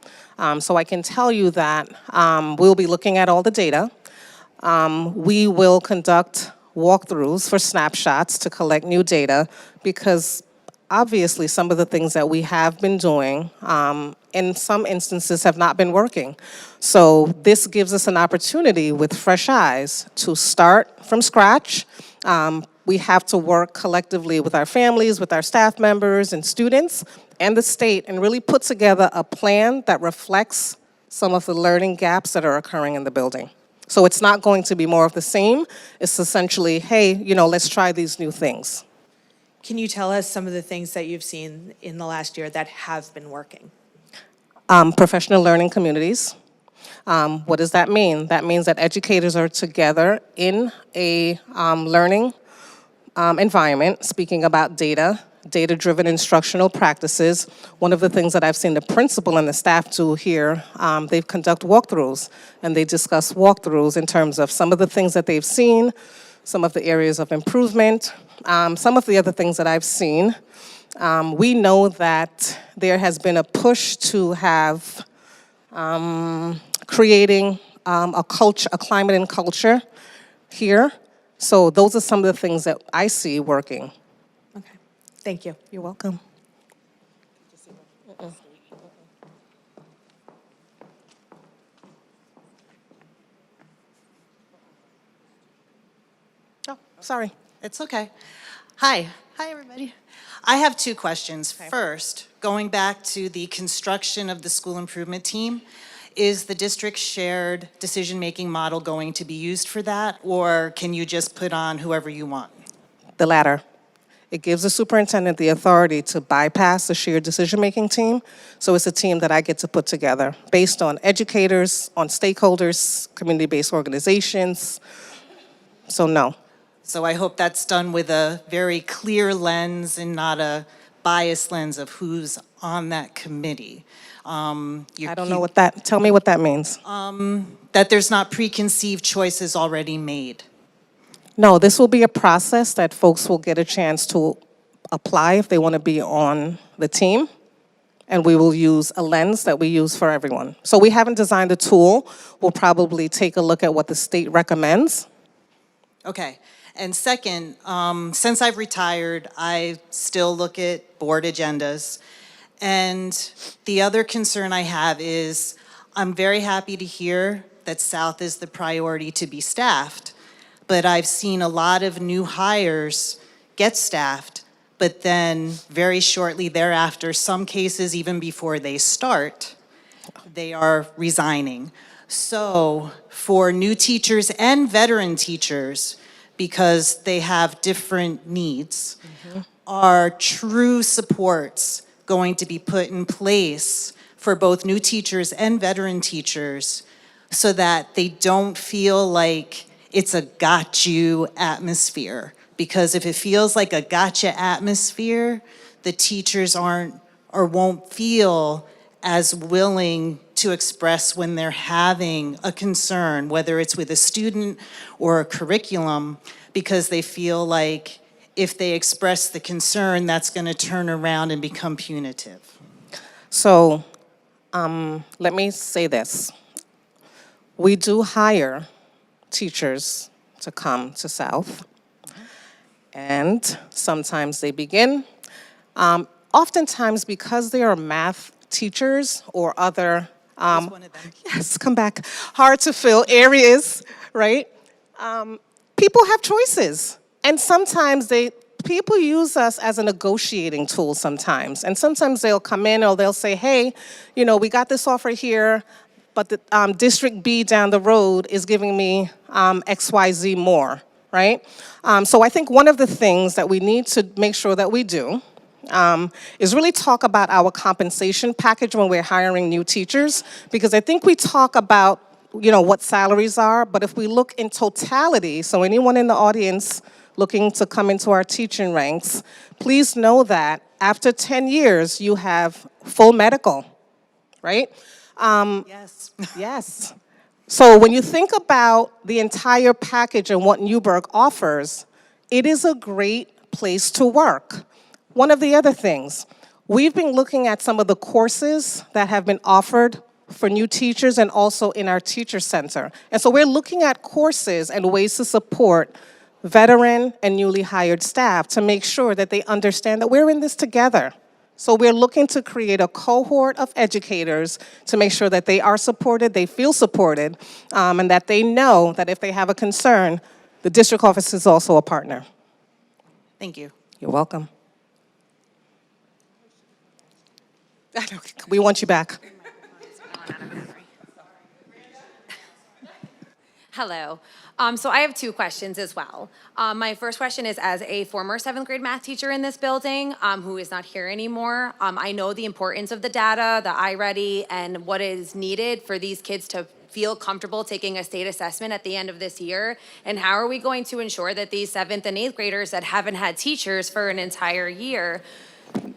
Speaker 1: So I can tell you that we'll be looking at all the data. We will conduct walkthroughs for snapshots to collect new data because obviously some of the things that we have been doing in some instances have not been working. So this gives us an opportunity with fresh eyes to start from scratch. We have to work collectively with our families, with our staff members and students and the state and really put together a plan that reflects some of the learning gaps that are occurring in the building. So it's not going to be more of the same. It's essentially, hey, let's try these new things.
Speaker 12: Can you tell us some of the things that you've seen in the last year that have been working?
Speaker 1: Professional learning communities. What does that mean? That means that educators are together in a learning environment, speaking about data-driven instructional practices. One of the things that I've seen the principal and the staff do here, they conduct walkthroughs, and they discuss walkthroughs in terms of some of the things that they've seen, some of the areas of improvement, some of the other things that I've seen. We know that there has been a push to have creating a climate and culture here. So those are some of the things that I see working.
Speaker 12: Okay, thank you.
Speaker 1: You're welcome. Oh, sorry.
Speaker 13: It's okay. Hi, everybody. I have two questions. First, going back to the construction of the school improvement team, is the district shared decision-making model going to be used for that, or can you just put on whoever you want?
Speaker 1: The latter. It gives the superintendent the authority to bypass the shared decision-making team. So it's a team that I get to put together based on educators, on stakeholders, community-based organizations. So no.
Speaker 13: So I hope that's done with a very clear lens and not a biased lens of who's on that committee.
Speaker 1: I don't know what that, tell me what that means.
Speaker 13: That there's not preconceived choices already made.
Speaker 1: No, this will be a process that folks will get a chance to apply if they want to be on the team. And we will use a lens that we use for everyone. So we haven't designed a tool. We'll probably take a look at what the state recommends.
Speaker 13: Okay. And second, since I've retired, I still look at board agendas. And the other concern I have is I'm very happy to hear that South is the priority to be staffed. But I've seen a lot of new hires get staffed, but then very shortly thereafter, some cases even before they start, they are resigning. So for new teachers and veteran teachers, because they have different needs, are true supports going to be put in place for both new teachers and veteran teachers so that they don't feel like it's a got you atmosphere? Because if it feels like a gotcha atmosphere, the teachers aren't or won't feel as willing to express when they're having a concern, whether it's with a student or a curriculum, because they feel like if they express the concern, that's going to turn around and become punitive.
Speaker 1: So let me say this. We do hire teachers to come to South, and sometimes they begin. Oftentimes, because they are math teachers or other, yes, come back, hard to fill areas, right? People have choices, and sometimes people use us as a negotiating tool sometimes, and sometimes they'll come in or they'll say, hey, you know, we got this offer here, but the District B down the road is giving me XYZ more, right? So I think one of the things that we need to make sure that we do is really talk about our compensation package when we're hiring new teachers, because I think we talk about, you know, what salaries are, but if we look in totality, so anyone in the audience looking to come into our teaching ranks, please know that after 10 years, you have full medical, right?
Speaker 13: Yes.
Speaker 1: Yes. So when you think about the entire package and what Newburgh offers, it is a great place to work. One of the other things, we've been looking at some of the courses that have been offered for new teachers and also in our teacher center. And so we're looking at courses and ways to support veteran and newly hired staff to make sure that they understand that we're in this together. So we're looking to create a cohort of educators to make sure that they are supported, they feel supported, and that they know that if they have a concern, the district office is also a partner.
Speaker 13: Thank you.
Speaker 1: You're welcome. We want you back.
Speaker 14: Hello. So I have two questions as well. My first question is, as a former 7th grade math teacher in this building, who is not here anymore, I know the importance of the data, the iReady, and what is needed for these kids to feel comfortable taking a state assessment at the end of this year. And how are we going to ensure that these 7th and 8th graders that haven't had teachers for an entire year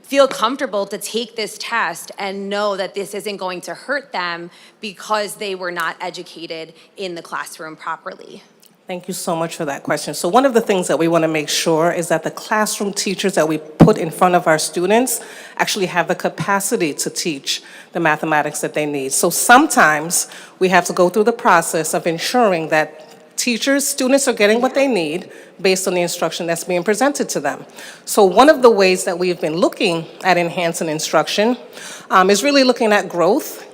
Speaker 14: feel comfortable to take this test and know that this isn't going to hurt them because they were not educated in the classroom properly?
Speaker 1: Thank you so much for that question. So one of the things that we want to make sure is that the classroom teachers that we put in front of our students actually have the capacity to teach the mathematics that they need. So sometimes we have to go through the process of ensuring that students are getting what they need based on the instruction that's being presented to them. So one of the ways that we've been looking at enhancing instruction is really looking at growth.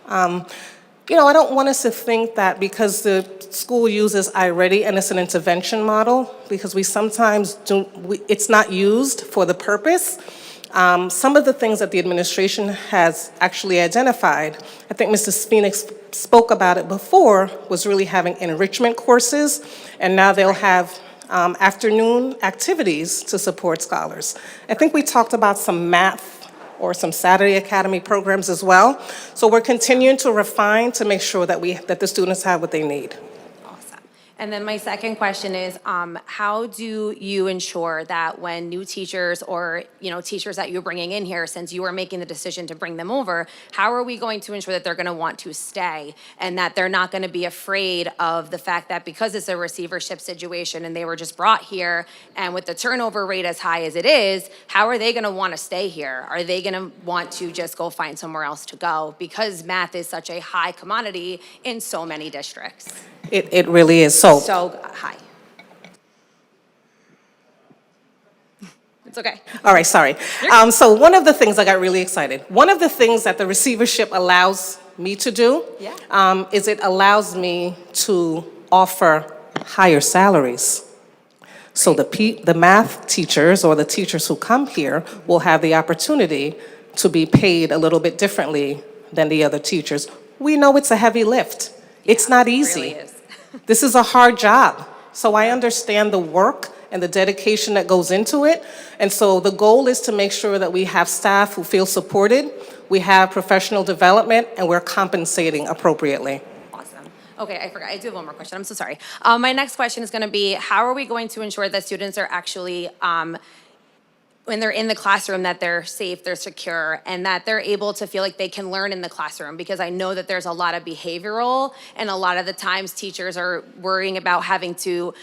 Speaker 1: You know, I don't want us to think that because the school uses iReady and it's an intervention model, because we sometimes it's not used for the purpose. Some of the things that the administration has actually identified, I think Mr. Phoenix spoke about it before, was really having enrichment courses, and now they'll have afternoon activities to support scholars. I think we talked about some math or some Saturday Academy programs as well. So we're continuing to refine to make sure that the students have what they need.
Speaker 14: And then my second question is, how do you ensure that when new teachers or, teachers that you're bringing in here, since you are making the decision to bring them over, how are we going to ensure that they're going to want to stay and that they're not going to be afraid of the fact that because it's a receivership situation and they were just brought here, and with the turnover rate as high as it is, how are they going to want to stay here? Are they going to want to just go find somewhere else to go because math is such a high commodity in so many districts?
Speaker 1: It really is.
Speaker 14: So high. It's okay.
Speaker 1: All right, sorry. So one of the things, I got really excited. One of the things that the receivership allows me to do is it allows me to offer higher salaries. So the math teachers or the teachers who come here will have the opportunity to be paid a little bit differently than the other teachers. We know it's a heavy lift. It's not easy.
Speaker 14: It really is.
Speaker 1: This is a hard job. So I understand the work and the dedication that goes into it. And so the goal is to make sure that we have staff who feel supported, we have professional development, and we're compensating appropriately.
Speaker 14: Awesome. Okay, I forgot. I do have one more question. I'm so sorry. My next question is going to be, how are we going to ensure that students are actually when they're in the classroom, that they're safe, they're secure, and that they're able to feel like they can learn in the classroom? Because I know that there's a lot of behavioral, and a lot of the times teachers are worrying about having to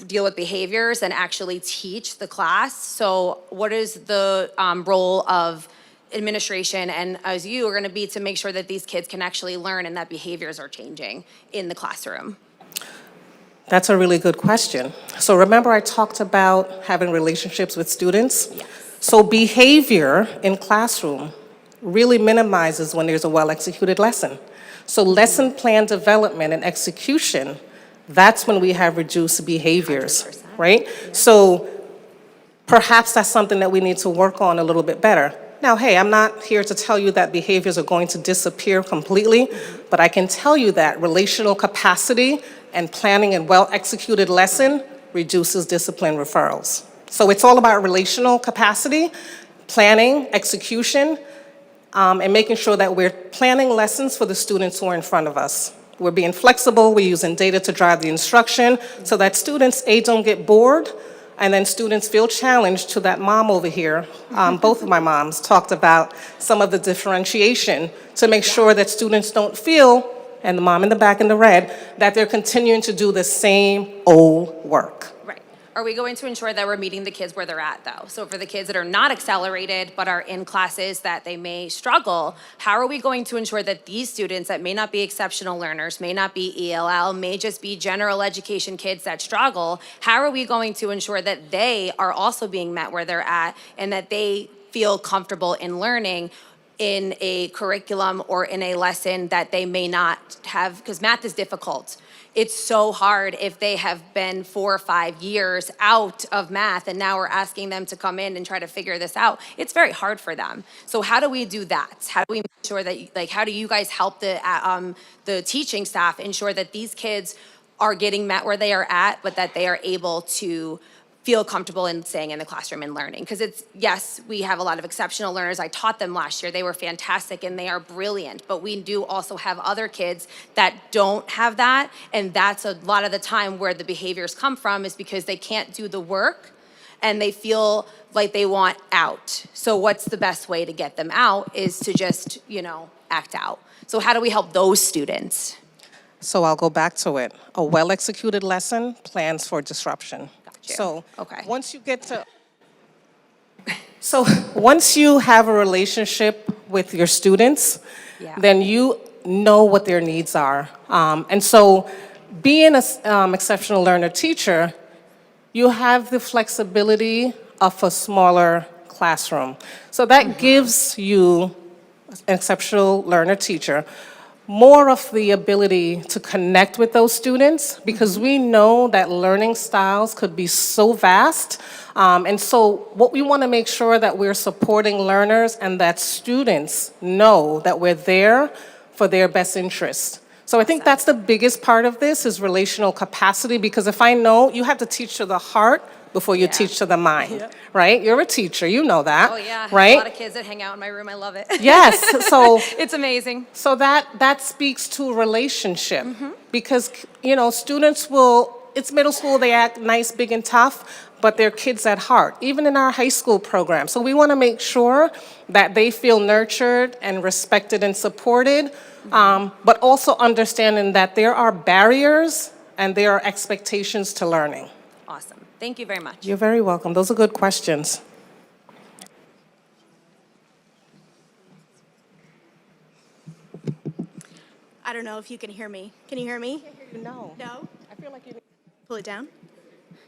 Speaker 14: deal with behaviors and actually teach the class. So what is the role of administration and as you are going to be to make sure that these kids can actually learn and that behaviors are changing in the classroom?
Speaker 1: That's a really good question. So remember I talked about having relationships with students?
Speaker 14: Yes.
Speaker 1: So behavior in classroom really minimizes when there's a well-executed lesson. So lesson plan development and execution, that's when we have reduced behaviors,
Speaker 14: 100%.
Speaker 1: right? Yeah. So perhaps that's something that we need to work on a little bit better. Now, hey, I'm not here to tell you that behaviors are going to disappear completely, but I can tell you that relational capacity and planning and well-executed lesson reduces discipline referrals. So it's all about relational capacity, planning, execution, and making sure that we're planning lessons for the students who are in front of us. We're being flexible, we're using data to drive the instruction so that students, A, don't get bored, and then students feel challenged. To that mom over here, both of my moms talked about some of the differentiation to make sure that students don't feel, and the mom in the back in the red, that they're continuing to do the same old work.
Speaker 14: Right. Are we going to ensure that we're meeting the kids where they're at, though? So for the kids that are not accelerated but are in classes that they may struggle, how are we going to ensure that these students that may not be exceptional learners, may not be ELL, may just be general education kids that struggle, how are we going to ensure that they are also being met where they're at and that they feel comfortable in learning in a curriculum or in a lesson that they may not have, because math is difficult. It's so hard if they have been 4 or 5 years out of math and now we're asking them to come in and try to figure this out. It's very hard for them. So how do we do that? How do we make sure that, like, how do you guys help the teaching staff ensure that these kids are getting met where they are at, but that they are able to feel comfortable in staying in the classroom and learning? Because yes, we have a lot of exceptional learners. I taught them last year. They were fantastic and they are brilliant. But we do also have other kids that don't have that. And that's a lot of the time where the behaviors come from, is because they can't do the work and they feel like they want out. So what's the best way to get them out is to just, act out. So how do we help those students?
Speaker 1: So I'll go back to it. A well-executed lesson plans for disruption. So once you get to, once you have a relationship with your students, then you know what their needs are. And so being an exceptional learner teacher, you have the flexibility of a smaller classroom. So that gives you, an exceptional learner teacher, more of the ability to connect with those students, because we know that learning styles could be so vast. And so what we want to make sure that we're supporting learners and that students know that we're there for their best interests. So I think that's the biggest part of this is relational capacity, because if I know, you have to teach to the heart before you teach to the mind, right? You're a teacher, you know that,
Speaker 14: Oh, yeah. I have
Speaker 1: right?
Speaker 14: a lot of kids that hang out in my room. I love it.
Speaker 1: Yes, so
Speaker 14: It's amazing.
Speaker 1: so that speaks to relationship, because students will. It's middle school, they act nice, big, and tough, but they're kids at heart, even in our high school program. So we want to make sure that they feel nurtured and respected and supported, but also understanding that there are barriers and there are expectations to learning.
Speaker 14: Awesome. Thank you very much.
Speaker 1: You're very welcome. Those are good questions.
Speaker 15: I don't know if you can hear me. Can you hear me?
Speaker 1: No.
Speaker 15: No?
Speaker 1: I feel like you.
Speaker 15: Pull it down.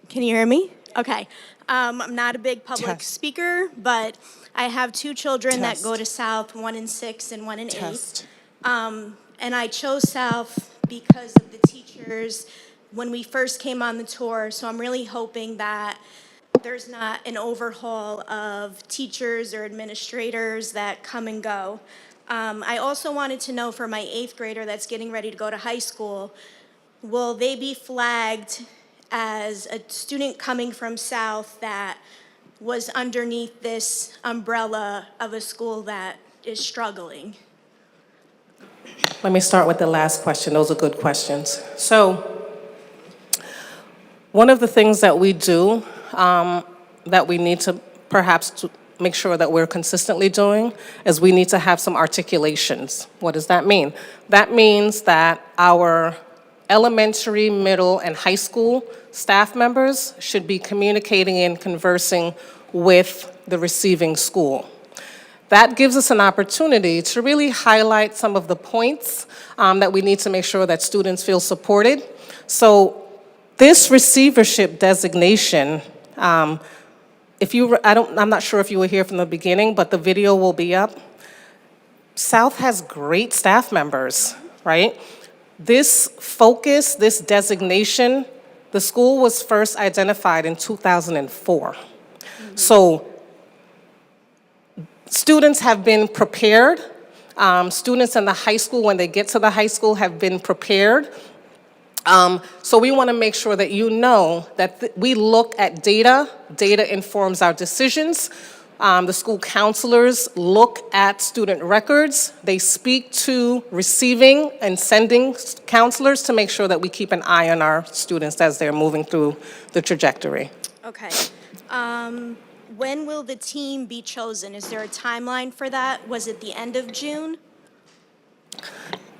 Speaker 15: Can you hear me? Okay. I'm not a big public speaker, but I have two children that go to South, one in 6 and one in 8. And I chose South because of the teachers when we first came on the tour. So I'm really hoping that there's not an overhaul of teachers or administrators that come and go. I also wanted to know for my 8th grader that's getting ready to go to high school, will they be flagged as a student coming from South that was underneath this umbrella of a school that is struggling?
Speaker 1: Let me start with the last question. Those are good questions. So one of the things that we do that we need to perhaps to make sure that we're consistently doing is we need to have some articulations. What does that mean? That means that our elementary, middle, and high school staff members should be communicating and conversing with the receiving school. That gives us an opportunity to really highlight some of the points that we need to make sure that students feel supported. So this receivership designation, I'm not sure if you were here from the beginning, but the video will be up. South has great staff members, right? This focus, this designation, the school was first identified in 2004. So students have been prepared. Students in the high school, when they get to the high school, have been prepared. So we want to make sure that you know that we look at data. Data informs our decisions. The school counselors look at student records. They speak to receiving and sending counselors to make sure that we keep an eye on our students as they're moving through the trajectory.
Speaker 15: Okay. When will the team be chosen? Is there a timeline for that? Was it the end of June?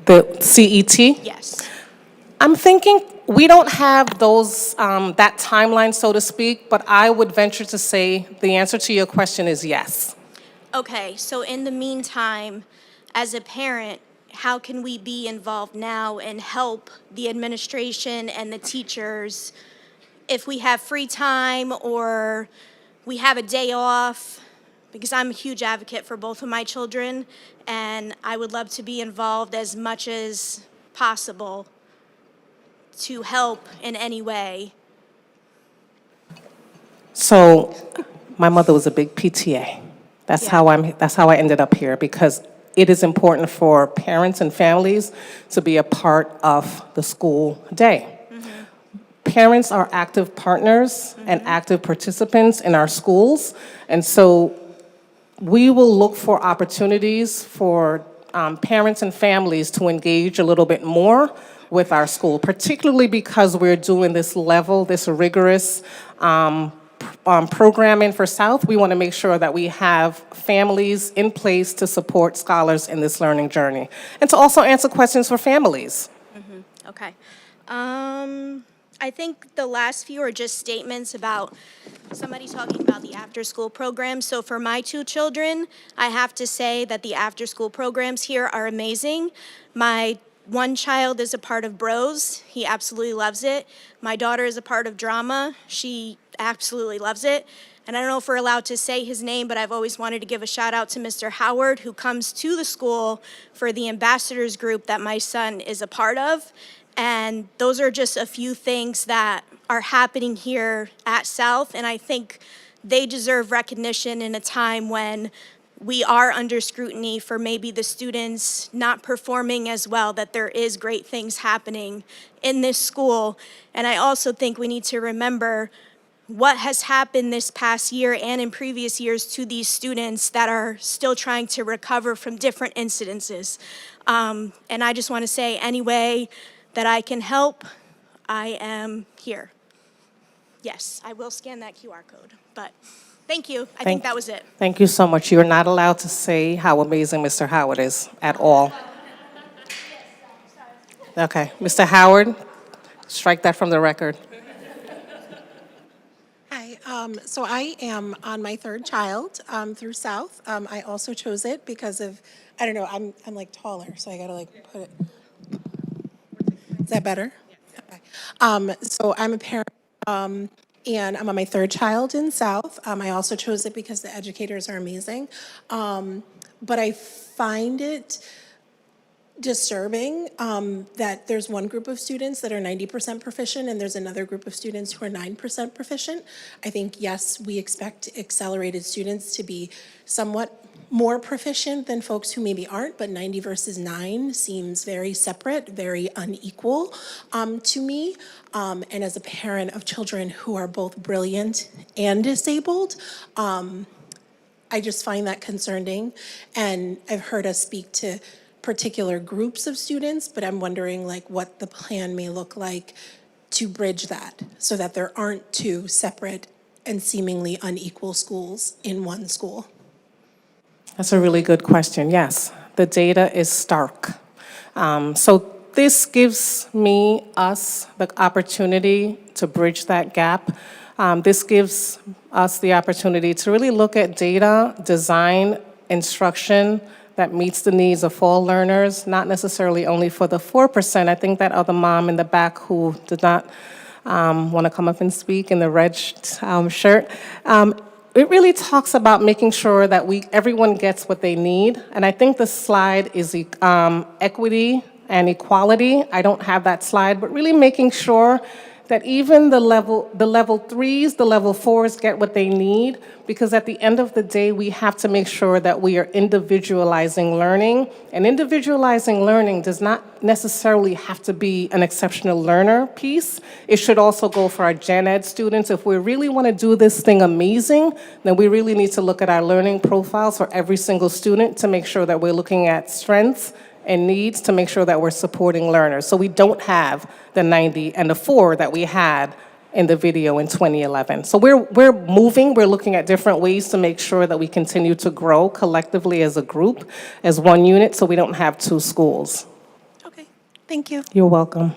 Speaker 1: The CET?
Speaker 15: Yes.
Speaker 1: I'm thinking we don't have those, that timeline, so to speak, but I would venture to say the answer to your question is yes.
Speaker 15: Okay, so in the meantime, as a parent, how can we be involved now and help the administration and the teachers if we have free time or we have a day off? Because I'm a huge advocate for both of my children, and I would love to be involved as much as possible to help in any way.
Speaker 1: So my mother was a big PTA. That's how I ended up here, because it is important for parents and families to be a part of the school day. Parents are active partners and active participants in our schools, and so we will look for opportunities for parents and families to engage a little bit more with our school, particularly because we're doing this rigorous programming for South. We want to make sure that we have families in place to support scholars in this learning journey, and to also answer questions for families.
Speaker 15: Okay. I think the last few are just statements about somebody talking about the after-school program. So for my two children, I have to say that the after-school programs here are amazing. My one child is a part of Bros. He absolutely loves it. My daughter is a part of Drama. She absolutely loves it. And I don't know if we're allowed to say his name, but I've always wanted to give a shout out to Mr. Howard, who comes to the school for the ambassadors group that my son is a part of. And those are just a few things that are happening here at South, and I think they deserve recognition in a time when we are under scrutiny for maybe the students not performing as well, that there is great things happening in this school. And I also think we need to remember what has happened this past year and in previous years to these students that are still trying to recover from different incidences. And I just want to say, any way that I can help, I am here. Yes, I will scan that QR code, but thank you. I think that was it.
Speaker 1: Thank you so much. You're not allowed to say how amazing Mr. Howard is at all. Okay, Mr. Howard, strike that from the record.
Speaker 16: Hi, so I am on my third child through South. I also chose it because of, I don't know, I'm like taller, so I gotta like put it. Is that better? Okay. So I'm a parent, and I'm on my third child in South. I also chose it because the educators are amazing. But I find it disturbing that there's one group of students that are 90% proficient and there's another group of students who are 9% proficient. I think, yes, we expect accelerated students to be somewhat more proficient than folks who maybe aren't, but 90 versus 9 seems very separate, very unequal to me. And as a parent of children who are both brilliant and disabled, I just find that concerning. And I've heard us speak to particular groups of students, but I'm wondering like what the plan may look like to bridge that so that there aren't two separate and seemingly unequal schools in one school.
Speaker 1: That's a really good question. Yes, the data is stark. So this gives us the opportunity to bridge that gap. This gives us the opportunity to really look at data, design, instruction that meets the needs of all learners, not necessarily only for the 4%. I think that other mom in the back who did not want to come up and speak in the red shirt, it really talks about making sure that everyone gets what they need. And I think the slide is equity and equality. I don't have that slide, but really making sure that even the level 3s, the level 4s get what they need, because at the end of the day, we have to make sure that we are individualizing learning. And individualizing learning does not necessarily have to be an exceptional learner piece. It should also go for our gen ed students. If we really want to do this thing amazing, then we really need to look at our learning profiles for every single student to make sure that we're looking at strengths and needs to make sure that we're supporting learners. So we don't have the 90 and the 4 that we had in the video in 2011. So we're moving, we're looking at different ways to make sure that we continue to grow collectively as a group, as one unit, so we don't have two schools.
Speaker 16: Okay, thank you.
Speaker 1: You're welcome.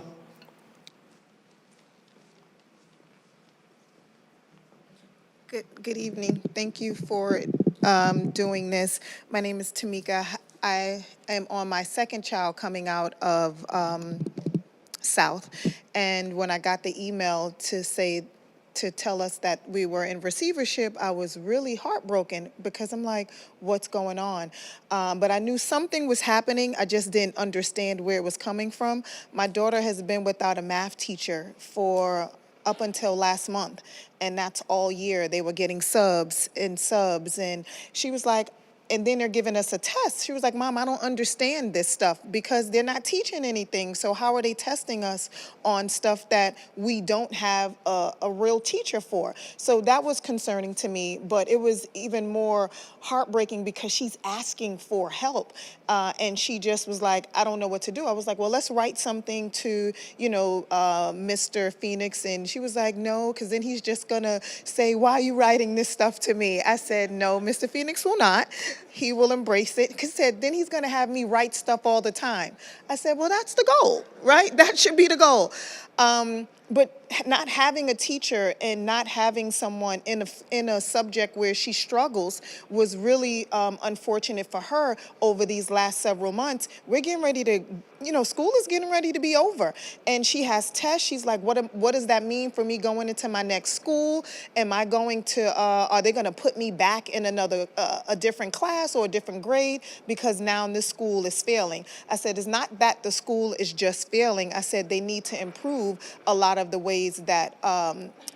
Speaker 17: Good evening. Thank you for doing this. My name is Tamika. I am on my second child coming out of South, and when I got the email to tell us that we were in receivership, I was really heartbroken because I'm like, what's going on? But I knew something was happening. I just didn't understand where it was coming from. My daughter has been without a math teacher for up until last month, and that's all year. They were getting subs, and she was like, and then they're giving us a test. She was like, Mom, I don't understand this stuff because they're not teaching anything. So how are they testing us on stuff that we don't have a real teacher for? So that was concerning to me, but it was even more heartbreaking because she's asking for help. And she just was like, I don't know what to do. I was like, well, let's write something to, Mr. Phoenix. And she was like, no, because then he's just going to say, why are you writing this stuff to me? I said, no, Mr. Phoenix will not. He will embrace it. Because then he's going to have me write stuff all the time. I said, well, that's the goal, right? That should be the goal. But not having a teacher and not having someone in a subject where she struggles was really unfortunate for her over these last several months. We're getting ready to, school is getting ready to be over. And she has tests. She's like, what does that mean for me going into my next school? Am I going to, are they going to put me back in a different class or a different grade because now this school is failing? I said, it's not that the school is just failing. I said, they need to improve a lot of the ways ways that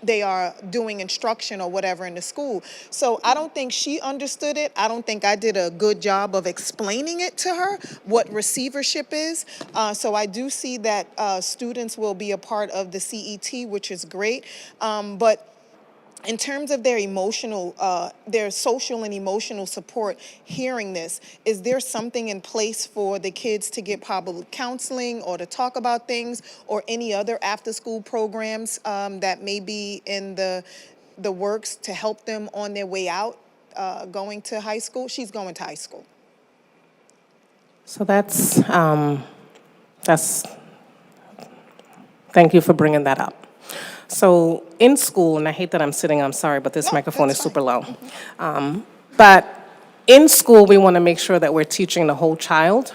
Speaker 17: they are doing instruction or whatever in the school. So I don't think she understood it. I don't think I did a good job of explaining it to her, what receivership is. So I do see that students will be a part of the CET, which is great. But in terms of their emotional, their social and emotional support hearing this, is there something in place for the kids to get probably counseling or to talk about things, or any other after-school programs that may be in the works to help them on their way out going to high school? She's going to high school.
Speaker 1: So thank you for bringing that up. So in school, and I hate that I'm sorry, but this microphone is super low. But in school, we want to make sure that we're teaching the whole child.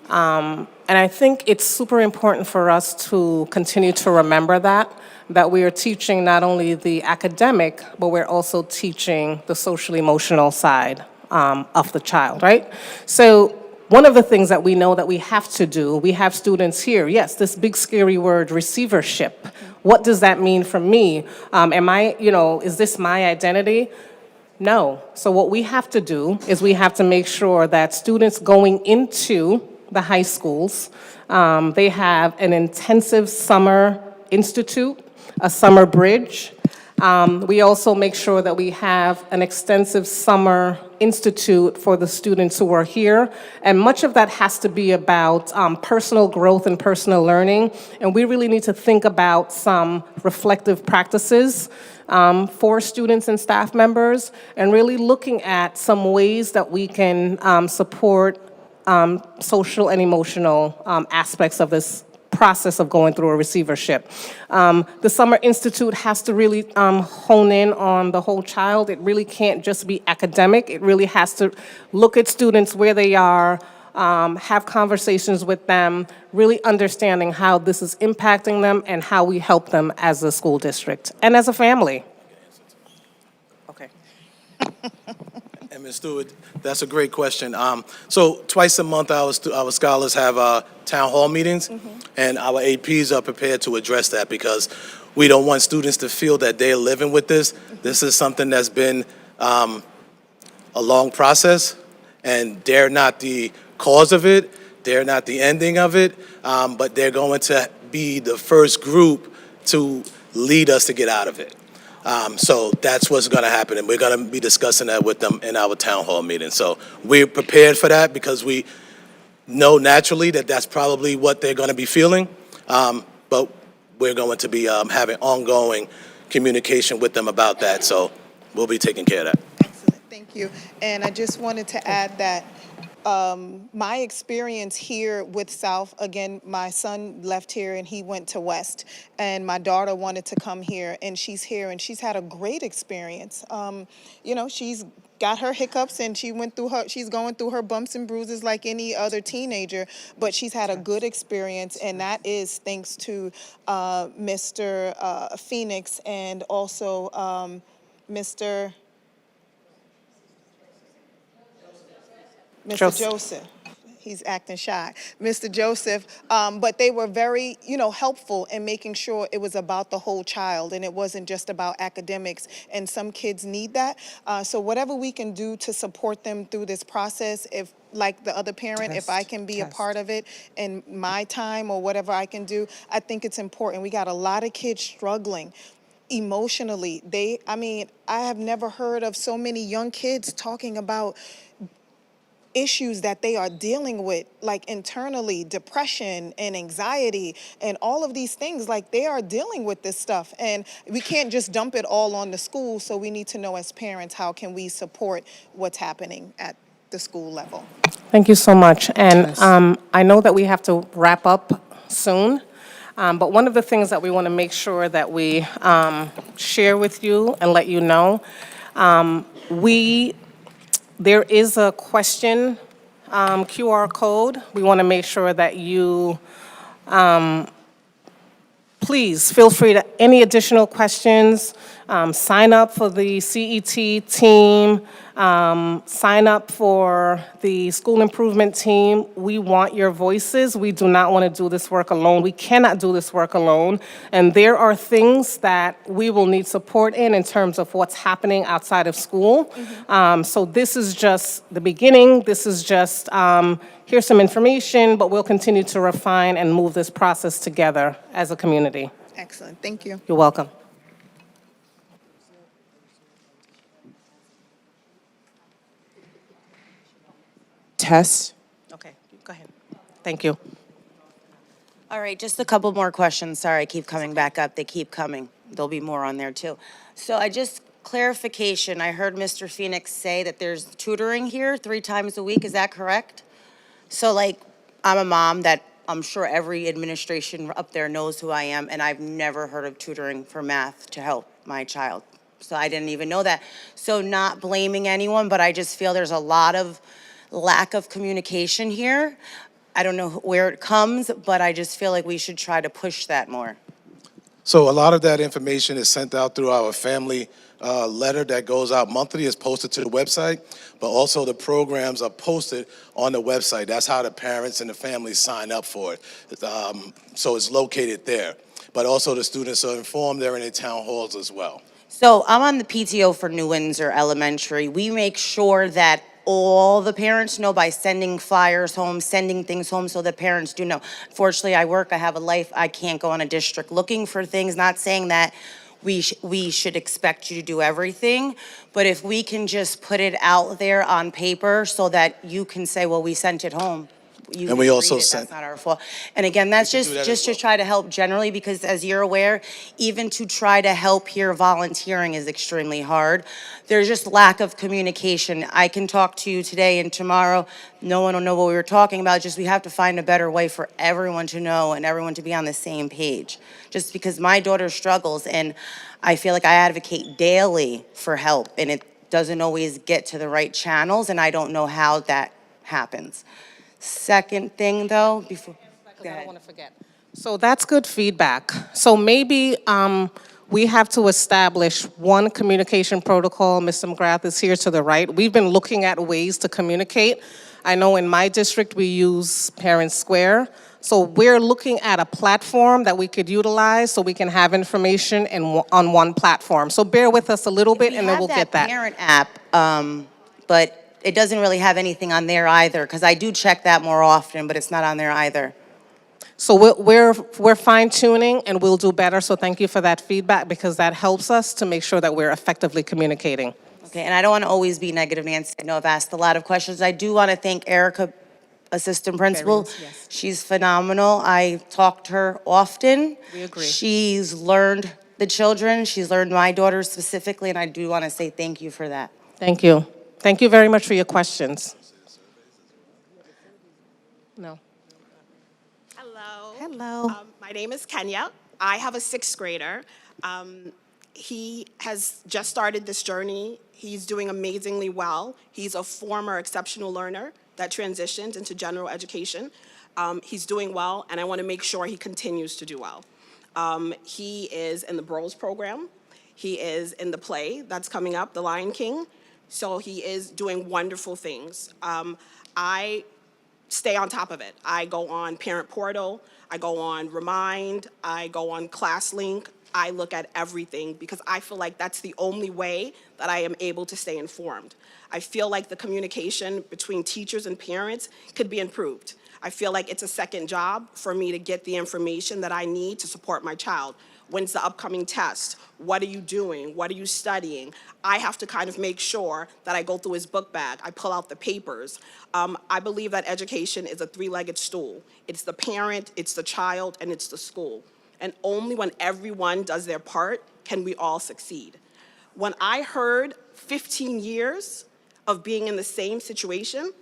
Speaker 1: And I think it's super important for us to continue to remember that we are teaching not only the academic, but we're also teaching the social emotional side of the child, right? So one of the things that we know that we have to do, we have students here, yes, this big scary word, receivership. What does that mean for me? Is this my identity? No. So what we have to do is we have to make sure that students going into the high schools, they have an intensive summer institute, a summer bridge. We also make sure that we have an extensive summer institute for the students who are here. And much of that has to be about personal growth and personal learning. And we really need to think about some reflective practices for students and staff members, and really looking at some ways that we can support social and emotional aspects of this process of going through a receivership. The Summer Institute has to really hone in on the whole child. It really can't just be academic. It really has to look at students where they are, have conversations with them, really understanding how this is impacting them and how we help them as a school district and as a family. Okay.
Speaker 3: And Ms. Stewart, that's a great question. So twice a month, our scholars have town hall meetings, and our APs are prepared to address that, because we don't want students to feel that they're living with this. This is something that's been a long process, and they're not the cause of it. They're not the ending of it, but they're going to be the first group to lead us to get out of it. So that's what's going to happen, and we're going to be discussing that with them in our town hall meeting. So we're prepared for that, because we know naturally that that's probably what they're going to be feeling, but we're going to be having ongoing communication with them about that. So we'll be taking care of that.
Speaker 17: Excellent, thank you. And I just wanted to add that my experience here with South, again, my son left here and he went to West, and my daughter wanted to come here, and she's here, and she's had a great experience. She's got her hiccups, and she's going through her bumps and bruises like any other teenager, but she's had a good experience, and that is thanks to Mr. Phoenix, and also Mr. Joseph. He's acting shy. Mr. Joseph, but they were very, helpful in making sure it was about the whole child, and it wasn't just about academics, and some kids need that. So whatever we can do to support them through this process, if, like the other parent, if I can be a part of it in my time or whatever I can do, I think it's important. We got a lot of kids struggling emotionally. I have never heard of so many young kids talking about issues that they are dealing with, like internally, depression and anxiety and all of these things. Like, they are dealing with this stuff, and we can't just dump it all on the school. So we need to know as parents, how can we support what's happening at the school level?
Speaker 1: Thank you so much. And I know that we have to wrap up soon, but one of the things that we want to make sure that we share with you and let you know, there is a question QR code. We want to make sure that you please feel free to any additional questions, sign up for the CET team, Sign up for the school improvement team. We want your voices. We do not want to do this work alone. We cannot do this work alone. And there are things that we will need support in terms of what's happening outside of school. So this is just the beginning. This is just, here's some information, but we'll continue to refine and move this process together as a community.
Speaker 17: Excellent, thank you.
Speaker 1: You're welcome.
Speaker 2: Test.
Speaker 1: Okay, go ahead. Thank you.
Speaker 10: All right, just a couple more questions. Sorry, I keep coming back up. They keep coming. There'll be more on there too. So clarification, I heard Mr. Phoenix say that there's tutoring here 3 times a week. Is that correct? So like, I'm a mom that I'm sure every administration up there knows who I am, and I've never heard of tutoring for math to help my child. So I didn't even know that. So not blaming anyone, but I just feel there's a lot of lack of communication here. I don't know where it comes, but I just feel like we should try to push that more.
Speaker 3: So a lot of that information is sent out through our family letter that goes out monthly. It's posted to the website, but also the programs are posted on the website. That's how the parents and the families sign up for it. So it's located there. But also the students are informed. They're in the town halls as well.
Speaker 10: So I'm on the PTO for New Windsor Elementary. We make sure that all the parents know by sending flyers home, sending things home so that parents do know. Fortunately, I work, I have a life, I can't go on a district looking for things, not saying that we should expect you to do everything, but if we can just put it out there on paper so that you can say, well, we sent it home. You
Speaker 3: And we
Speaker 10: didn't
Speaker 3: also
Speaker 10: read it,
Speaker 3: sent-
Speaker 10: that's not our fault. And again, that's
Speaker 3: We can do that
Speaker 10: just
Speaker 3: as
Speaker 10: to try to help generally, because as you're aware, even to try to help here, volunteering is extremely hard. There's just lack of communication. I can talk to you today and tomorrow, no one will know what we were talking about, just we have to find a better way for everyone to know and everyone to be on the same page. Just because my daughter struggles, and I feel like I advocate daily for help, and it doesn't always get to the right channels, and I don't know how that happens. Second thing, though, before, go
Speaker 1: I
Speaker 10: ahead.
Speaker 1: don't want to forget. So that's good feedback. So maybe we have to establish one communication protocol. Mr. McGrath is here to the right. We've been looking at ways to communicate. I know in my district we use Parent Square. So we're looking at a platform that we could utilize so we can have information on one platform. So bear with us a little bit and then we'll get that.
Speaker 10: We have that parent app, but it doesn't really have anything on there either, because I do check that more often, but it's not on there either.
Speaker 1: So we're fine tuning and we'll do better. So thank you for that feedback, because that helps us to make sure that we're effectively communicating.
Speaker 10: Okay, and I don't want to always be negative, Nancy. I know I've asked a lot of questions. I do want to thank Erica, assistant principal.
Speaker 1: Yes.
Speaker 10: She's phenomenal. I talk to her often.
Speaker 1: We agree.
Speaker 10: She's learned the children. She's learned my daughter specifically, and I do want to say thank you for that.
Speaker 1: Thank you. Thank you very much for your questions. No.
Speaker 18: Hello.
Speaker 10: Hello.
Speaker 18: My name is Kenya. I have a 6th grader. He has just started this journey. He's doing amazingly well. He's a former exceptional learner that transitioned into general education. He's doing well, and I want to make sure he continues to do well. He is in the Bros program. He is in the play that's coming up, The Lion King. So he is doing wonderful things. I stay on top of it. I go on Parent Portal, I go on Remind, I go on ClassLink. I look at everything because I feel like that's the only way that I am able to stay informed. I feel like the communication between teachers and parents could be improved. I feel like it's a second job for me to get the information that I need to support my child. When's the upcoming test? What are you doing? What are you studying? I have to kind of make sure that I go through his book bag. I pull out the papers. I believe that education is a 3-legged stool. It's the parent, it's the child, and it's the school. And only when everyone does their part can we all succeed. When I heard 15 years of being in the same situation,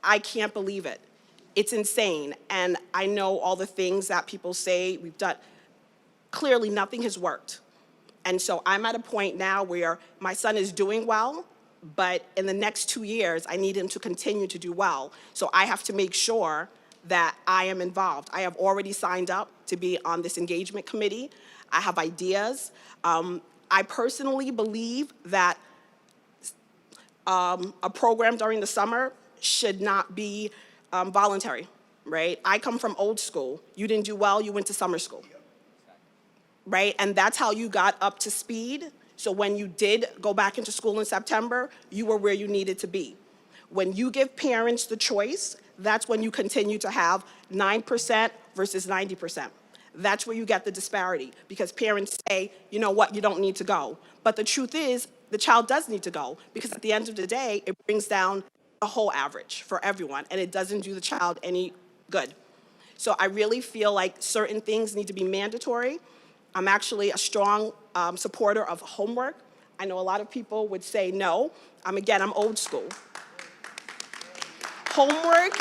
Speaker 18: I can't believe it. It's insane. And I know all the things that people say we've done. Clearly, nothing has worked. And so I'm at a point now where my son is doing well, but in the next 2 years, I need him to continue to do well. So I have to make sure that I am involved. I have already signed up to be on this engagement committee. I have ideas. I personally believe that a program during the summer should not be voluntary, right? I come from old school. You didn't do well, you went to summer school, right? And that's how you got up to speed. So when you did go back into school in September, you were where you needed to be. When you give parents the choice, that's when you continue to have 9% versus 90%. That's where you get the disparity, because parents say, you know what, you don't need to go. But the truth is, the child does need to go, because at the end of the day, it brings down the whole average for everyone, and it doesn't do the child any good. So I really feel like certain things need to be mandatory. I'm actually a strong supporter of homework. I know a lot of people would say no. I'm old school. Homework,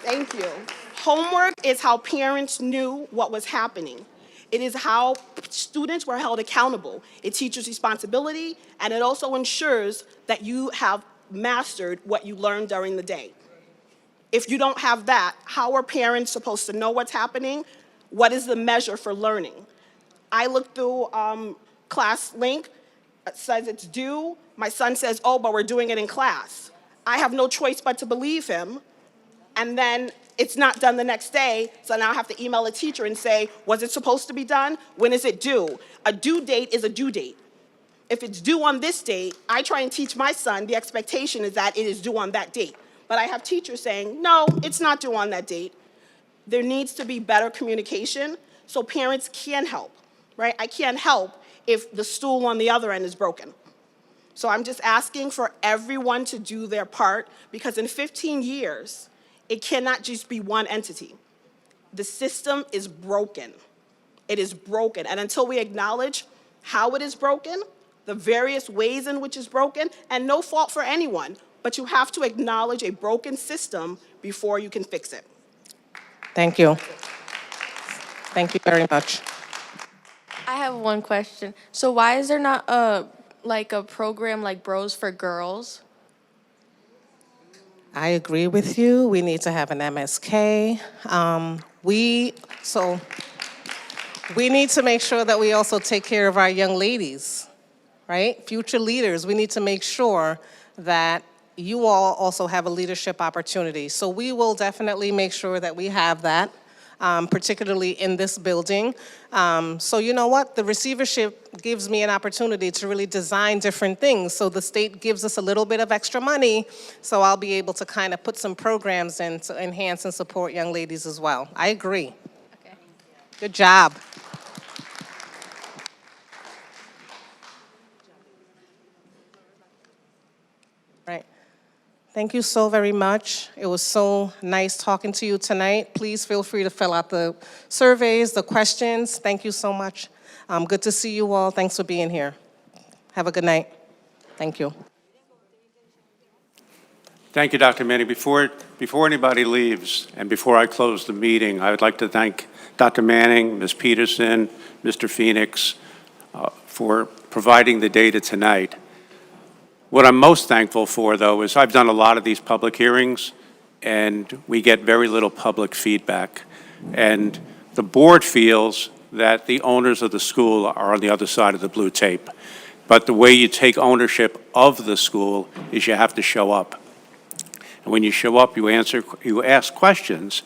Speaker 18: thank you. Homework is how parents knew what was happening. It is how students were held accountable. It teaches responsibility, and it also ensures that you have mastered what you learned during the day. If you don't have that, how are parents supposed to know what's happening? What is the measure for learning? I look through class link, it says it's due. My son says, oh, but we're doing it in class. I have no choice but to believe him, and then it's not done the next day, so now I have to email a teacher and say, was it supposed to be done? When is it due? A due date is a due date. If it's due on this date, I try and teach my son the expectation is that it is due on that date. But I have teachers saying, no, it's not due on that date. There needs to be better communication so parents can help, right? I can't help if the stool on the other end is broken. So I'm just asking for everyone to do their part, because in 15 years, it cannot just be one entity. The system is broken. It is broken. And until we acknowledge how it is broken, the various ways in which it's broken, and no fault for anyone, but you have to acknowledge a broken system before you can fix it.
Speaker 1: Thank you. Thank you very much.
Speaker 19: I have one question. So why is there not a program like Bros for Girls?
Speaker 1: I agree with you. We need to have an MSK. We need to make sure that we also take care of our young ladies, right? Future leaders. We need to make sure that you all also have a leadership opportunity. So we will definitely make sure that we have that, particularly in this building. So you know what? The receivership gives me an opportunity to really design different things. So the state gives us a little bit of extra money, so I'll be able to kind of put some programs in to enhance and support young ladies as well. I agree.
Speaker 19: Okay.
Speaker 1: Good job. Right. Thank you so very much. It was so nice talking to you tonight. Please feel free to fill out the surveys, the questions. Thank you so much. Good to see you all. Thanks for being here. Have a good night. Thank you.
Speaker 20: Thank you, Dr. Manning. Before anybody leaves and before I close the meeting, I would like to thank Dr. Manning, Ms. Peterson, Mr. Phoenix for providing the data tonight. What I'm most thankful for, though, is I've done a lot of these public hearings, and we get very little public feedback. And the board feels that the owners of the school are on the other side of the blue tape. But the way you take ownership of the school is you have to show up. And when you show up, you ask questions.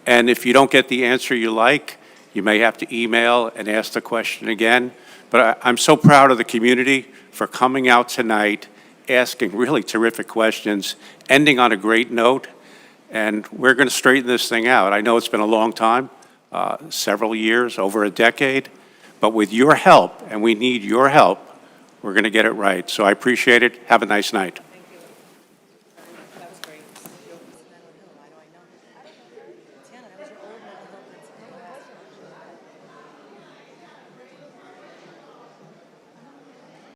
Speaker 20: And if you don't get the answer you like, you may have to email and ask the question again. But I'm so proud of the community for coming out tonight, asking really terrific questions, ending on a great note, and we're going to straighten this thing out. I know it's been a long time, several years, over a decade, but with your help, and we need your help, we're going to get it right. So I appreciate it. Have a nice night.